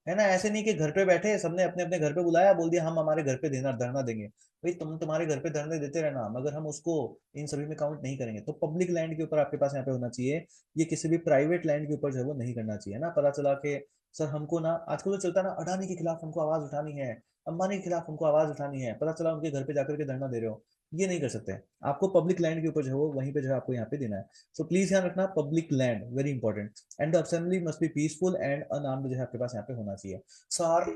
है ना? ऐसे नहीं कि घर पे बैठे सबने अपने अपने घर पे बुलाया, बोल दिया हम हमारे घर पे देना धरना देंगे। भाई तुम तुम्हारे घर पे धरने देते रहना, मगर हम उसको इन सभी में काउंट नहीं करेंगे। तो पब्लिक लैंड के ऊपर आपके पास यहाँ पे होना चाहिए। ये किसी भी प्राइवेट लैंड के ऊपर जो है वो नहीं करना चाहिए ना। पता चला कि सर हमको ना आजकल तो चलता है ना, अडानी के खिलाफ हमको आवाज उठानी है, अंबानी के खिलाफ हमको आवाज उठानी है, पता चला उनके घर पे जाकर के धरना दे रहे हो। ये नहीं कर सकते। आपको पब्लिक लैंड के ऊपर जो है वो वहीं पे जो है आपको यहाँ पे देना है। सो प्लीज ध्यान रखना, public land very important and the assembly must be peaceful and unarmoured जो है आपके पास यहाँ पे होना चाहिए। सर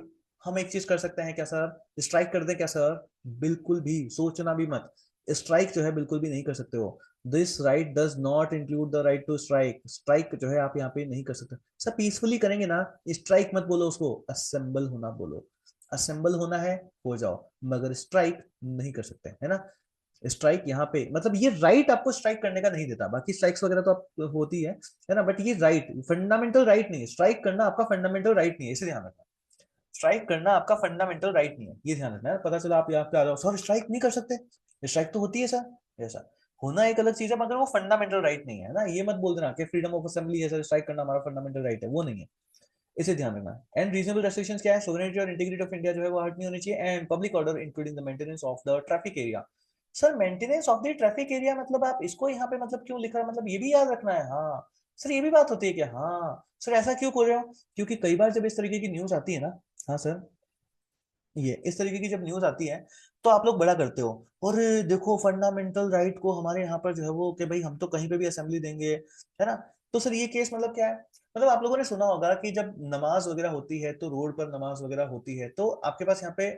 हम एक चीज कर सकते हैं क्या सर? स्ट्राइक कर दे क्या सर? बिल्कुल भी सोचना भी मत। स्ट्राइक जो है बिल्कुल भी नहीं कर सकते हो। This right does not include the right to strike. Strike जो है आप यहाँ पे नहीं कर सकते। सर पीसफुली करेंगे ना, स्ट्राइक मत बोलो उसको, असेंबल होना बोलो। असेंबल होना है, हो जाओ, मगर स्ट्राइक नहीं कर सकते, है ना? स्ट्राइक यहाँ पे मतलब ये राइट आपको स्ट्राइक करने का नहीं देता। बाकी स्ट्राइक्स वगैरह तो आप होती है ना? बट ये राइट फंडामेंटल राइट नहीं है। स्ट्राइक करना आपका फंडामेंटल राइट नहीं है, इसे ध्यान रखना। स्ट्राइक करना आपका फंडामेंटल राइट नहीं है, ये ध्यान रखना है। पता चला आप यहाँ पे आ जाओ सर स्ट्राइक नहीं कर सकते, स्ट्राइक तो होती है सर। ऐसा होना एक अलग चीज है, मगर वो फंडामेंटल राइट नहीं है ना। ये मत बोल देना कि फ्रीडम ऑफ असेंबली है सर, स्ट्राइक करना हमारा फंडामेंटल राइट है, वो नहीं है। इसे ध्यान रखना। एंड रीजनेबल रेस्ट्रिक्शंस क्या है? सोवरेनिटी और इंटीग्रिटी ऑफ इंडिया जो है वो हर्ट नहीं होनी चाहिए। And public order including the maintenance of the traffic area. Sir maintenance of the traffic area मतलब आप इसको यहाँ पे मतलब क्यों लिख रहा है? मतलब ये भी याद रखना है? हाँ सर ये भी बात होती है क्या? हाँ सर ऐसा क्यों कर रहे हो? क्योंकि कई बार जब इस तरीके की न्यूज आती है ना, हाँ सर, ये इस तरीके की जब न्यूज आती है तो आप लोग बड़ा करते हो और देखो फंडामेंटल राइट को हमारे यहाँ पर जो है वो कि भाई हम तो कहीं पे भी असेंबली देंगे, है ना? तो सर ये केस मतलब क्या है? मतलब आप लोगों ने सुना होगा कि जब नमाज वगैरह होती है तो रोड पर नमाज वगैरह होती है तो आपके पास यहाँ पे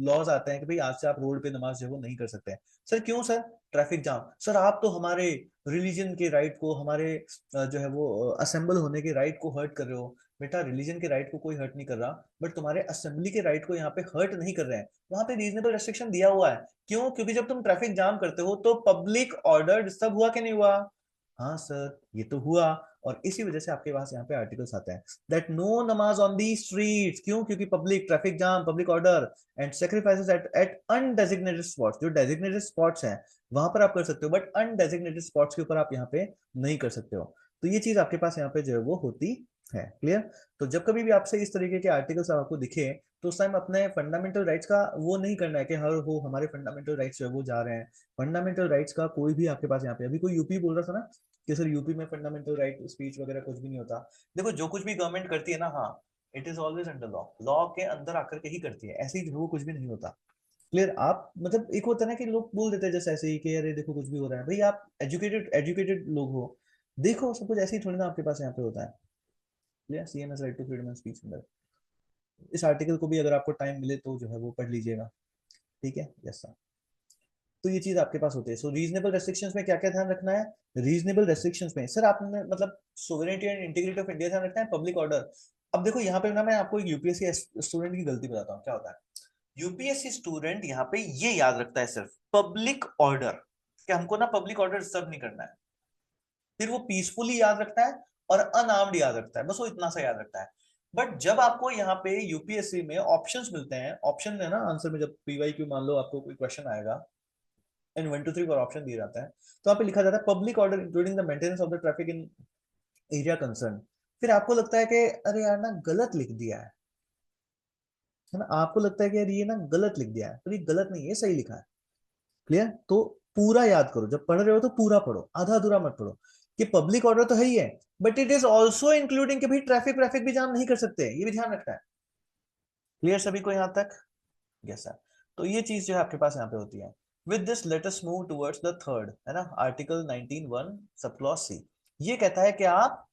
लॉज आते हैं कि भाई आज से आप रोड पे नमाज जो है वो नहीं कर सकते हैं। सर क्यों सर? Traffic jam. सर आप तो हमारे रिलीजन के राइट को, हमारे जो है वो असेंबल होने के राइट को हर्ट कर रहे हो। बेटा रिलीजन के राइट को कोई हर्ट नहीं कर रहा, बट तुम्हारे असेंबली के राइट को यहाँ पे हर्ट नहीं कर रहे हैं। वहां पे रीजनेबल रेस्ट्रिक्शन दिया हुआ है। क्यों? क्योंकि जब तुम ट्रैफिक जाम करते हो तो पब्लिक ऑर्डर डिस्टर्ब हुआ कि नहीं हुआ? हाँ सर ये तो हुआ। और इसी वजह से आपके पास यहाँ पे आर्टिकल्स आते हैं that no namaz on the streets. क्यों? क्योंकि public traffic jam, public order and sacrifices at undesignated spots. जो डेजिग्नेटेड स्पॉट्स हैं वहां पर आप कर सकते हो, बट अनडेजिग्नेटेड स्पॉट्स के ऊपर आप यहाँ पे नहीं कर सकते हो। तो ये चीज आपके पास यहाँ पे जो है वो होती है। क्लियर? तो जब कभी भी आपसे इस तरीके के आर्टिकल्स आपको दिखे तो उस टाइम अपने फंडामेंटल राइट्स का वो नहीं करना है कि हर हो हमारे फंडामेंटल राइट्स जो है वो जा रहे हैं। फंडामेंटल राइट्स का कोई भी आपके पास यहाँ पे, अभी कोई यूपी बोल रहा था ना कि सर यूपी में फंडामेंटल राइट स्पीच वगैरह कुछ भी नहीं होता। देखो जो कुछ भी गवर्नमेंट करती है ना, हाँ it is always under law, law के अंदर आकर के ही करती है। ऐसे ही जो है वो कुछ भी नहीं होता। क्लियर? आप मतलब एक होता है ना कि लोग बोल देते हैं जैसे ऐसे ही कि अरे देखो कुछ भी हो रहा है। भाई आप एजुकेटेड एजुकेटेड लोग हो, देखो सब कुछ ऐसे ही थोड़ी ना आपके पास यहाँ पे होता है। Clear? CMS right to freedom of speech अंदर इस आर्टिकल को भी अगर आपको टाइम मिले तो जो है वो पढ़ लीजिएगा। ठीक है? Yes sir. तो ये चीज आपके पास होती है। सो रीजनेबल रेस्ट्रिक्शंस में क्या क्या ध्यान रखना है? रीजनेबल रेस्ट्रिक्शंस में सर आपने मतलब sovereignty and integrity of India ध्यान रखना है, पब्लिक ऑर्डर। अब देखो यहाँ पे ना मैं आपको एक यूपीएससी स्टूडेंट की गलती बताता हूँ क्या होता है। यूपीएससी स्टूडेंट यहाँ पे ये याद रखता है सिर्फ पब्लिक ऑर्डर, कि हमको ना पब्लिक ऑर्डर डिस्टर्ब नहीं करना है। फिर वो पीसफुली याद रखता है और अनआर्म्ड याद रखता है, बस वो इतना सा याद रखता है। बट जब आपको यहाँ पे यूपीएससी में ऑप्शंस मिलते हैं, ऑप्शन है ना आंसर में, जब पीवाई क्यू मान लो आपको कोई क्वेश्चन आएगा एंड 1 2 3 पर ऑप्शन दिया जाता है तो वहां पे लिखा जाता है public order including the maintenance of the traffic in area concern. फिर आपको लगता है कि अरे यार ना गलत लिख दिया है, है ना, आपको लगता है कि यार ये ना गलत लिख दिया है, पर ये गलत नहीं है, सही लिखा है। क्लियर? तो पूरा याद करो, जब पढ़ रहे हो तो पूरा पढ़ो, आधा अधूरा मत पढ़ो। कि पब्लिक ऑर्डर तो है ही है, but it is also including कि भाई ट्रैफिक ट्रैफिक भी जाम नहीं कर सकते, ये भी ध्यान रखना है। क्लियर सभी को यहां तक? Yes sir. तो ये चीज जो है आपके पास यहाँ पे होती है। With this let us move towards the third, है ना, आर्टिकल 19(1) सब क्लॉज सी। ये कहता है कि आप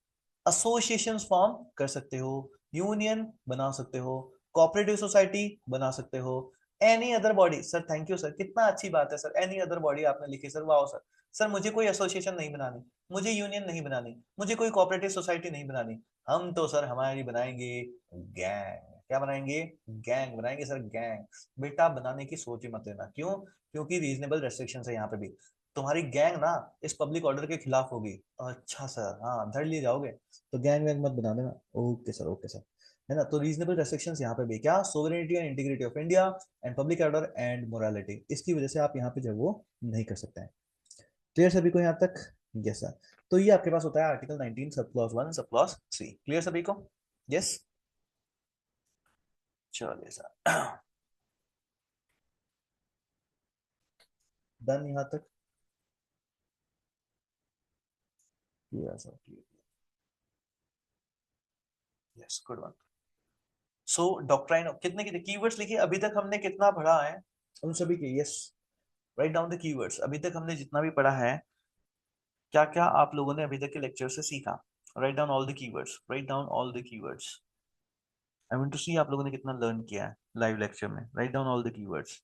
एसोसिएशंस फॉर्म कर सकते हो, यूनियन बना सकते हो, कोऑपरेटिव सोसाइटी बना सकते हो, any other body. Sir thank you sir, कितना अच्छी बात है सर, एनी अदर बॉडी आपने लिखी सर, वाह सर। सर मुझे कोई एसोसिएशन नहीं बनानी, मुझे यूनियन नहीं बनानी, मुझे कोई कोऑपरेटिव सोसाइटी नहीं बनानी। हम तो सर हमारी बनाएंगे गैंग। क्या बनाएंगे? गैंग बनाएंगे सर, गैंग। बेटा बनाने की सोच ही मत लेना, क्यों? क्योंकि रीजनेबल रेस्ट्रिक्शन है यहाँ पे भी। तुम्हारी गैंग ना इस पब्लिक ऑर्डर के खिलाफ होगी। अच्छा सर, हाँ धर लिए जाओगे, तो गैंग वैंग मत बना देना। Okay sir, okay sir. है ना, तो रीजनेबल रेस्ट्रिक्शंस यहाँ पे भी क्या, sovereignty and integrity of India and public order and morality, इसकी वजह से आप यहाँ पे जो वो नहीं कर सकते हैं। क्लियर सभी को यहाँ तक? Yes sir. तो ये आपके पास होता है article 19 sub clause 1 sub clause 3। Clear सभी को? यस। चलिए सर। डन यहाँ तक? Clear sir, clear. Yes, good one. So doctrine कितने कितने कीवर्ड्स लिखिए अभी तक हमने, कितना पढ़ा है उन सभी के? Yes, write down the keywords. अभी तक हमने जितना भी पढ़ा है, क्या क्या आप लोगों ने अभी तक के लेक्चर से सीखा? Write down all the keywords, write down all the keywords. I want to see आप लोगों ने कितना लर्न किया है लाइव लेक्चर में। Write down all the keywords.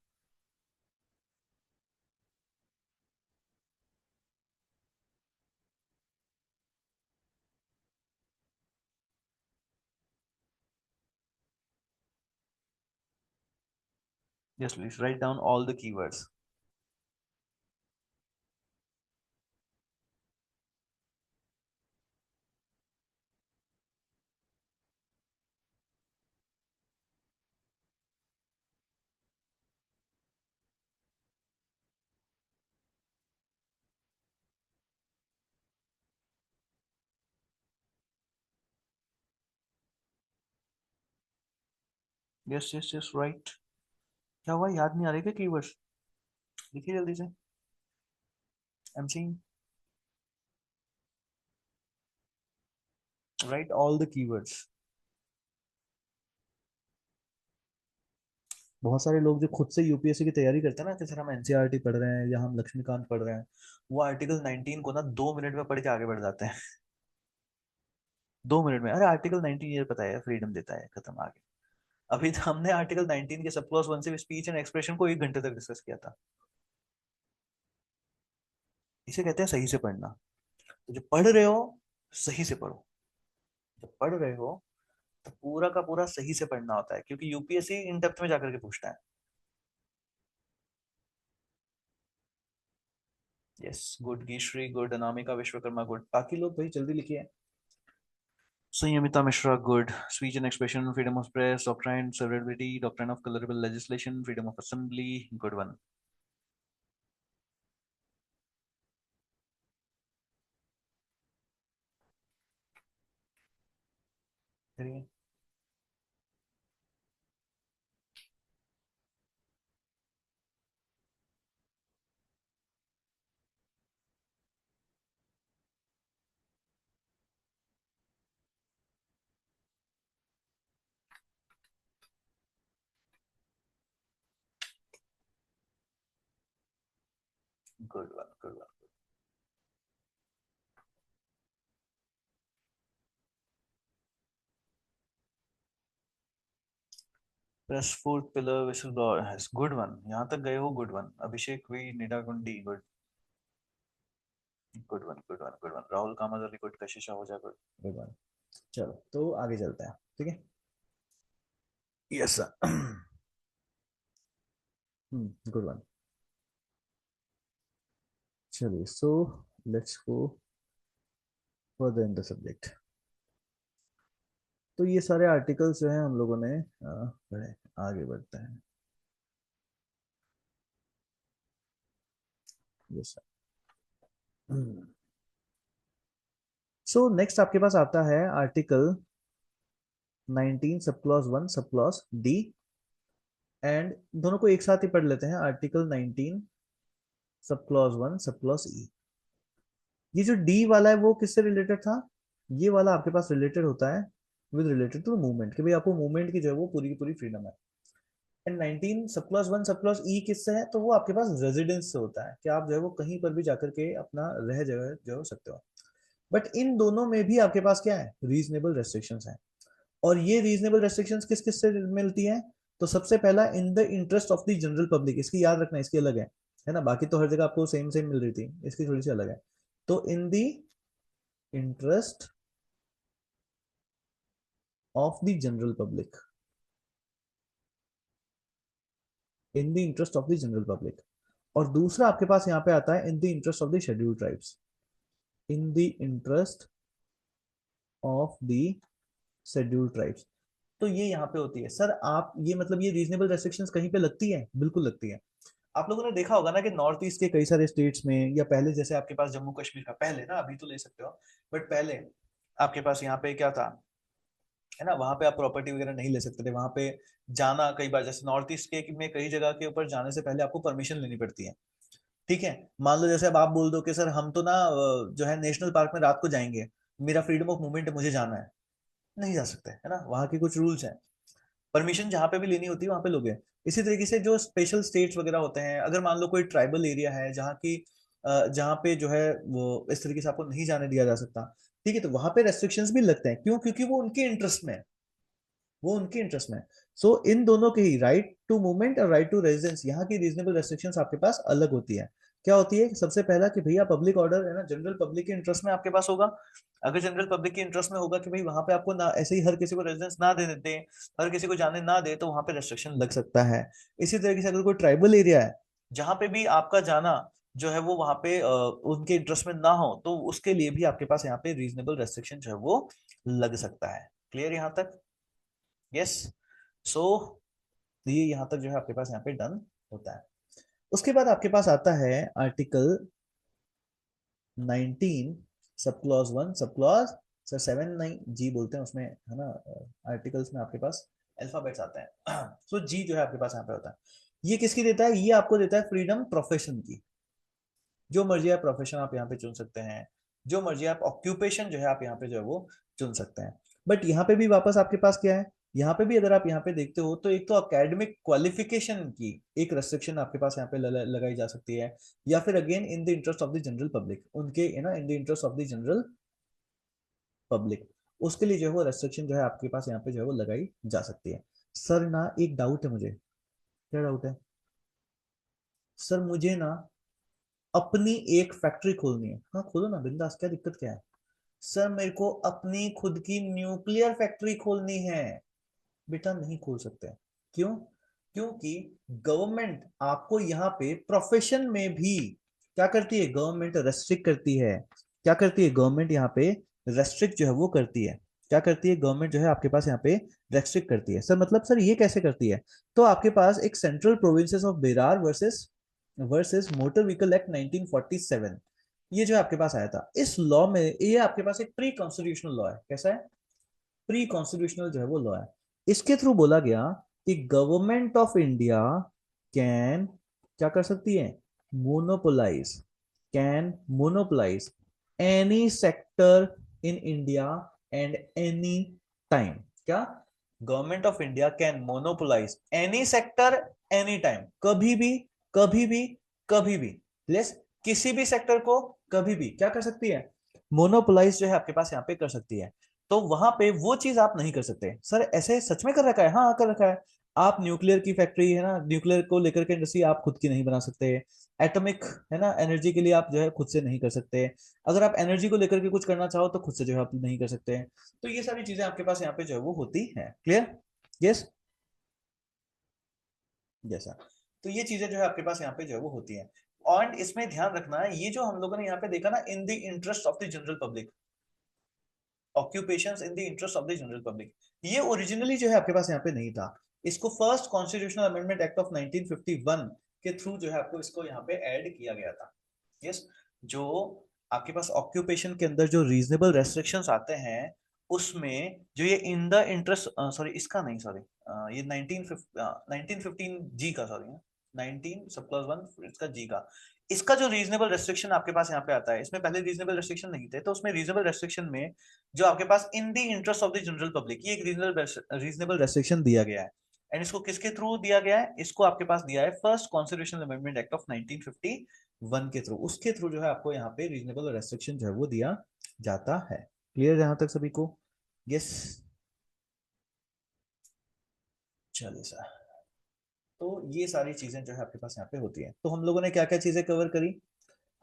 Yes please write down all the keywords. Yes yes yes right. क्या हुआ, याद नहीं आ रही क्या कीवर्ड्स? लिखिए जल्दी से। I am seeing. Right all the keywords. बहुत सारे लोग जो खुद से यूपीएससी की तैयारी करते हैं ना, कि सर हम एनसीईआरटी पढ़ रहे हैं या हम लक्ष्मीकांत पढ़ रहे हैं, वो आर्टिकल 19 को ना 2 मिनट में पढ़ के आगे बढ़ जाते हैं। 2 मिनट में, अरे आर्टिकल 19 ये पता है, फ्रीडम देता है, खत्म आगे। अभी तो हमने आर्टिकल 19 के सब क्लॉज 1 से स्पीच एंड एक्सप्रेशन को 1 घंटे तक डिस्कस किया था। इसे कहते हैं सही से पढ़ना। तो जो पढ़ रहे हो, सही से पढ़ो। जब पढ़ रहे हो तो पूरा का पूरा सही से पढ़ना होता है, क्योंकि यूपीएससी इन डेप्थ में जाकर के पूछता है। Yes good Gishri, good Anamika Vishwakarma, good. बाकी लोग भाई जल्दी लिखिए। Sanyamita Mishra, good. Speech and expression, freedom of press, doctrine severability, doctrine of colourable legislation, freedom of assembly, good one. Good one, good one. Press fourth pillar Vishal has, good one. यहाँ तक गए हो, good one. Abhishek V Nidagundi, good. Good one, good one, good one. Rahul Kamajali, good. Kashish Ahuja, good. Good one. चलो तो आगे चलते हैं, ठीक है। Yes sir. Good one. चलिए, so let's go further in the subject. तो ये सारे आर्टिकल्स जो हैं हम लोगों ने पढ़े। आगे बढ़ते हैं। Yes sir. सो नेक्स्ट आपके पास आता है article 19 sub clause 1 sub clause D. And दोनों को एक साथ ही पढ़ लेते हैं। Article 19 sub clause 1 sub clause ई। ये जो डी वाला है वो किससे रिलेटेड था? ये वाला आपके पास रिलेटेड होता है विद रिलेटेड टू मूवमेंट, कि भाई आपको मूवमेंट की जो है वो पूरी की पूरी फ्रीडम है। And 19 sub clause 1 sub clause ई किससे है? तो वो आपके पास रेजिडेंस से होता है, कि आप जो है वो कहीं पर भी जाकर के अपना रह जगह जो हो सकते हो। बट इन दोनों में भी आपके पास क्या है? रीजनेबल रेस्ट्रिक्शंस हैं। और ये रीजनेबल रेस्ट्रिक्शंस किस किस से मिलती हैं? तो सबसे पहला, इन the interest of the general public. इसकी याद रखना, इसकी अलग है ना? बाकी तो हर जगह आपको सेम सेम मिल रही थी, इसकी थोड़ी सी अलग है। तो इन the interest of the general public, in the interest of the general public. और दूसरा आपके पास यहां पे आता है इन the interest of the scheduled tribes, in the interest of the scheduled tribes. तो ये यहाँ पे होती है सर। आप ये मतलब ये रीजनेबल रेस्ट्रिक्शंस कहीं पे लगती है? बिल्कुल लगती है। आप लोगों ने देखा होगा ना कि नॉर्थ ईस्ट के कई सारे स्टेट्स में, या पहले जैसे आपके पास जम्मू कश्मीर का, पहले ना, अभी तो ले सकते हो, बट पहले आपके पास यहाँ पे क्या था, है ना, वहां पे आप प्रॉपर्टी वगैरह नहीं ले सकते थे। वहां पे जाना कई बार, जैसे नॉर्थ ईस्ट के में कई जगह के ऊपर जाने से पहले आपको परमिशन लेनी पड़ती है। ठीक है, मान लो जैसे अब आप बोल दो कि सर हम तो ना जो है नेशनल पार्क में रात को जाएंगे, मेरा फ्रीडम ऑफ मूवमेंट है, मुझे जाना है, नहीं जा सकते, है ना? वहां के कुछ रूल्स हैं। परमिशन जहां पे भी लेनी होती है वहां पे लोगे। इसी तरीके से जो स्पेशल स्टेट्स वगैरह होते हैं, अगर मान लो कोई ट्राइबल एरिया है जहाँ की जहाँ पे जो है वो इस तरीके से आपको नहीं जाने दिया जा सकता, ठीक है, तो वहां पे रेस्ट्रिक्शंस भी लगते हैं। क्यों? क्योंकि वो उनके इंटरेस्ट में है, वो उनके इंटरेस्ट में है। सो इन दोनों के ही, राइट टू मूवमेंट और राइट टू रेजिडेंस, यहाँ की रीजनेबल रेस्ट्रिक्शंस आपके पास अलग होती है। क्या होती है? सबसे पहला कि भैया पब्लिक ऑर्डर है ना, जनरल पब्लिक के इंटरेस्ट में आपके पास होगा। अगर जनरल पब्लिक के इंटरेस्ट में होगा कि भाई वहां पे आपको ना ऐसे ही हर किसी को रेजिडेंस ना दे देते, हर किसी को जाने ना दे, तो वहां पे रेस्ट्रिक्शन लग सकता है। इसी तरीके से अगर कोई ट्राइबल एरिया है जहां पे भी आपका जाना जो है वो वहां पे उनके इंटरेस्ट में ना हो, तो उसके लिए भी आपके पास यहाँ पे रीजनेबल रेस्ट्रिक्शन जो है वो लग सकता है। क्लियर यहाँ तक? यस। सो ये यहां तक जो है आपके पास यहाँ पे डन होता है। उसके बाद आपके पास आता है article 19 sub clause 1 sub clause, sir 7 नहीं जी बोलते हैं उसमें, है ना? आर्टिकल्स में आपके पास अल्फाबेट्स आते हैं। सो जी जो है आपके पास यहाँ पे होता है। ये किसकी देता है? ये आपको देता है फ्रीडम प्रोफेशन की। जो मर्जी आप प्रोफेशन आप यहाँ पे चुन सकते हैं, जो मर्जी आप ऑक्यूपेशन जो है आप यहाँ पे जो है वो चुन सकते हैं। बट यहाँ पे भी वापस आपके पास क्या है? यहाँ पे भी अगर आप यहाँ पे देखते हो तो एक तो एकेडमिक क्वालिफिकेशन की एक रेस्ट्रिक्शन आपके पास यहाँ पे लगाई जा सकती है, या फिर again in the interest of the general public, उनके, है ना, इन the interest of the general public, उसके लिए जो है वो रेस्ट्रिक्शन जो है आपके पास यहाँ पे जो है वो लगाई जा सकती है। सर ना एक डाउट है मुझे। क्या डाउट है? सर मुझे ना अपनी एक फैक्ट्री खोलनी है। हाँ खोलो ना बिंदास, क्या दिक्कत क्या है? सर मेरे को अपनी खुद की न्यूक्लियर फैक्ट्री खोलनी है। बेटा नहीं खोल सकते। क्यों? क्योंकि गवर्नमेंट आपको यहाँ पे प्रोफेशन में भी क्या करती है? गवर्नमेंट रेस्ट्रिक्ट करती है। क्या करती है गवर्नमेंट? यहाँ पे रेस्ट्रिक्ट जो है वो करती है। क्या करती है गवर्नमेंट? जो है आपके पास यहाँ पे रेस्ट्रिक्ट करती है। सर मतलब सर ये कैसे करती है? तो आपके पास एक central provinces of Berar versus versus motor vehicle act 1947, ये जो आपके पास आया था, इस लॉ में ये आपके पास एक प्री कॉन्स्टिट्यूशनल लॉ है। कैसा है? प्री कॉन्स्टिट्यूशनल जो है वो लॉ है। इसके थ्रू बोला गया कि गवर्नमेंट ऑफ इंडिया कैन क्या कर सकती है? Monopolize, can monopolize any sector in India and any time. क्या? Government of India can monopolize any sector any time, कभी भी, कभी भी, कभी भी, प्लस किसी भी सेक्टर को कभी भी क्या कर सकती है? मोनोपोलाइज जो है आपके पास यहाँ पे कर सकती है। तो वहां पे वो चीज आप नहीं कर सकते। सर ऐसे सच में कर रखा है? हाँ कर रखा है। आप न्यूक्लियर की फैक्ट्री, है ना, न्यूक्लियर को लेकर के इंडस्ट्री आप खुद की नहीं बना सकते। एटॉमिक, है ना, एनर्जी के लिए आप जो है खुद से नहीं कर सकते। अगर आप एनर्जी को लेकर के कुछ करना चाहो तो खुद से जो है आप नहीं कर सकते। तो ये सारी चीजें आपके पास यहाँ पे जो है वो होती है। क्लियर? यस। जैसा, तो ये चीजें जो है आपके पास यहाँ पे जो है वो होती है। और इसमें ध्यान रखना है, ये जो हम लोगों ने यहाँ पे देखा ना, इन the interest of the general public, occupations in the interest of the general public, ये ओरिजिनली जो है आपके पास यहाँ पे नहीं था। इसको first constitutional amendment act of 1951 के थ्रू जो है आपको इसको यहाँ पे ऐड किया गया था। यस। जो आपके पास ऑक्यूपेशन के अंदर जो रीजनेबल रेस्ट्रिक्शंस आते हैं, उसमें जो ये इन द इंटरेस्ट, सॉरी इसका नहीं, सॉरी ये 1915 जी का, सॉरी 19 सब प्लस 1 इसका जी का, इसका जो रीजनेबल रेस्ट्रिक्शन आपके पास यहाँ पे आता है, इसमें पहले रीजनेबल रेस्ट्रिक्शन नहीं थे, तो उसमें रीजनेबल रेस्ट्रिक्शन में जो आपके पास in the interest of the general public, ये एक रीजनेबल रेस्ट्रिक्शन दिया गया है। एंड इसको किसके थ्रू दिया गया है? इसको आपके पास दिया है first constitutional amendment act of 1951 के थ्रू। उसके थ्रू जो है आपको यहाँ पे रीजनेबल रेस्ट्रिक्शन जो है वो दिया जाता है। क्लियर यहाँ तक सभी को? यस, चलिए सर। तो ये सारी चीजें जो है आपके पास यहाँ पे होती हैं। तो हम लोगों ने क्या क्या चीजें कवर करी?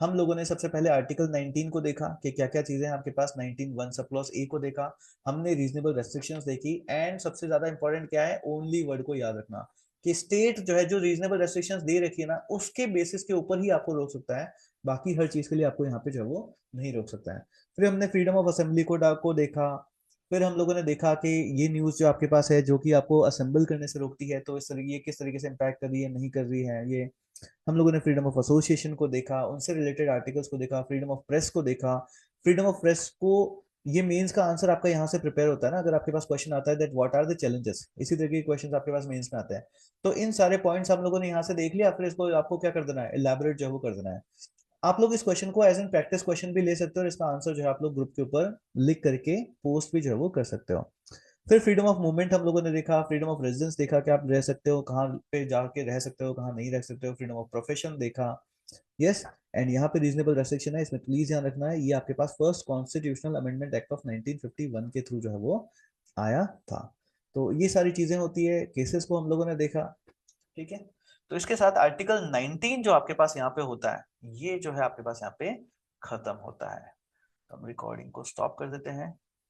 हम लोगों ने सबसे पहले आर्टिकल 19 को देखा कि क्या क्या चीजें हैं आपके पास, 19 वन सब क्लॉज ए को देखा, हमने रीजनेबल रेस्ट्रिक्शंस देखी, एंड सबसे ज्यादा इंपॉर्टेंट क्या है, ओनली वर्ड को याद रखना कि स्टेट जो है जो रीजनेबल रेस्ट्रिक्शंस दे रखी है ना, उसके बेसिस के ऊपर ही आपको रोक सकता है, बाकी हर चीज के लिए आपको यहाँ पे जो है वो नहीं रोक सकता है। फिर हमने फ्रीडम ऑफ असेंबली को देखा। फिर हम लोगों ने देखा कि ये न्यूज जो आपके पास है जो कि आपको असेंबल करने से रोकती है, तो इस तरीके ये किस तरीके से इम्पैक्ट कर रही है, नहीं कर रही है ये। हम लोगों ने फ्रीडम ऑफ एसोसिएशन को देखा, उनसे रिलेटेड आर्टिकल्स को देखा, फ्रीडम ऑफ प्रेस को देखा। फ्रीडम ऑफ प्रेस को, ये मेंस का आंसर आपका यहाँ से प्रिपेयर होता है ना, अगर आपके पास क्वेश्चन आता है that what are the challenges, इसी तरह के क्वेश्चंस आपके पास मेंस में आते हैं। तो इन सारे पॉइंट्स हम लोगों ने यहाँ से देख लिया, फिर इसको आपको क्या कर देना है, इलैबोरेट जो है वो कर देना है। आप लोग इस क्वेश्चन को एज एन प्रैक्टिस क्वेश्चन भी ले सकते हो, और इसका आंसर जो है आप लोग ग्रुप के ऊपर लिख करके पोस्ट भी जो है वो कर सकते हो। फिर फ्रीडम ऑफ मूवमेंट हम लोगों ने देखा, फ्रीडम ऑफ रेजिडेंस देखा कि आप रह सकते हो कहाँ पे, जाके रह सकते हो कहाँ नहीं रह सकते हो, फ्रीडम ऑफ प्रोफेशन देखा। यस, एंड यहाँ पे रीजनेबल रेस्ट्रिक्शन है, इसमें प्लीज ध्यान रखना है, ये आपके पास first constitutional amendment act of 1951 के थ्रू जो है वो आया था। तो ये सारी चीजें होती है, केसेस को हम लोगों ने देखा। ठीक है, तो इसके साथ आर्टिकल 19 जो आपके पास यहाँ पे होता है, ये जो है आपके पास यहाँ पे खत्म होता है। तो हम रिकॉर्डिंग को स्टॉप कर देते हैं।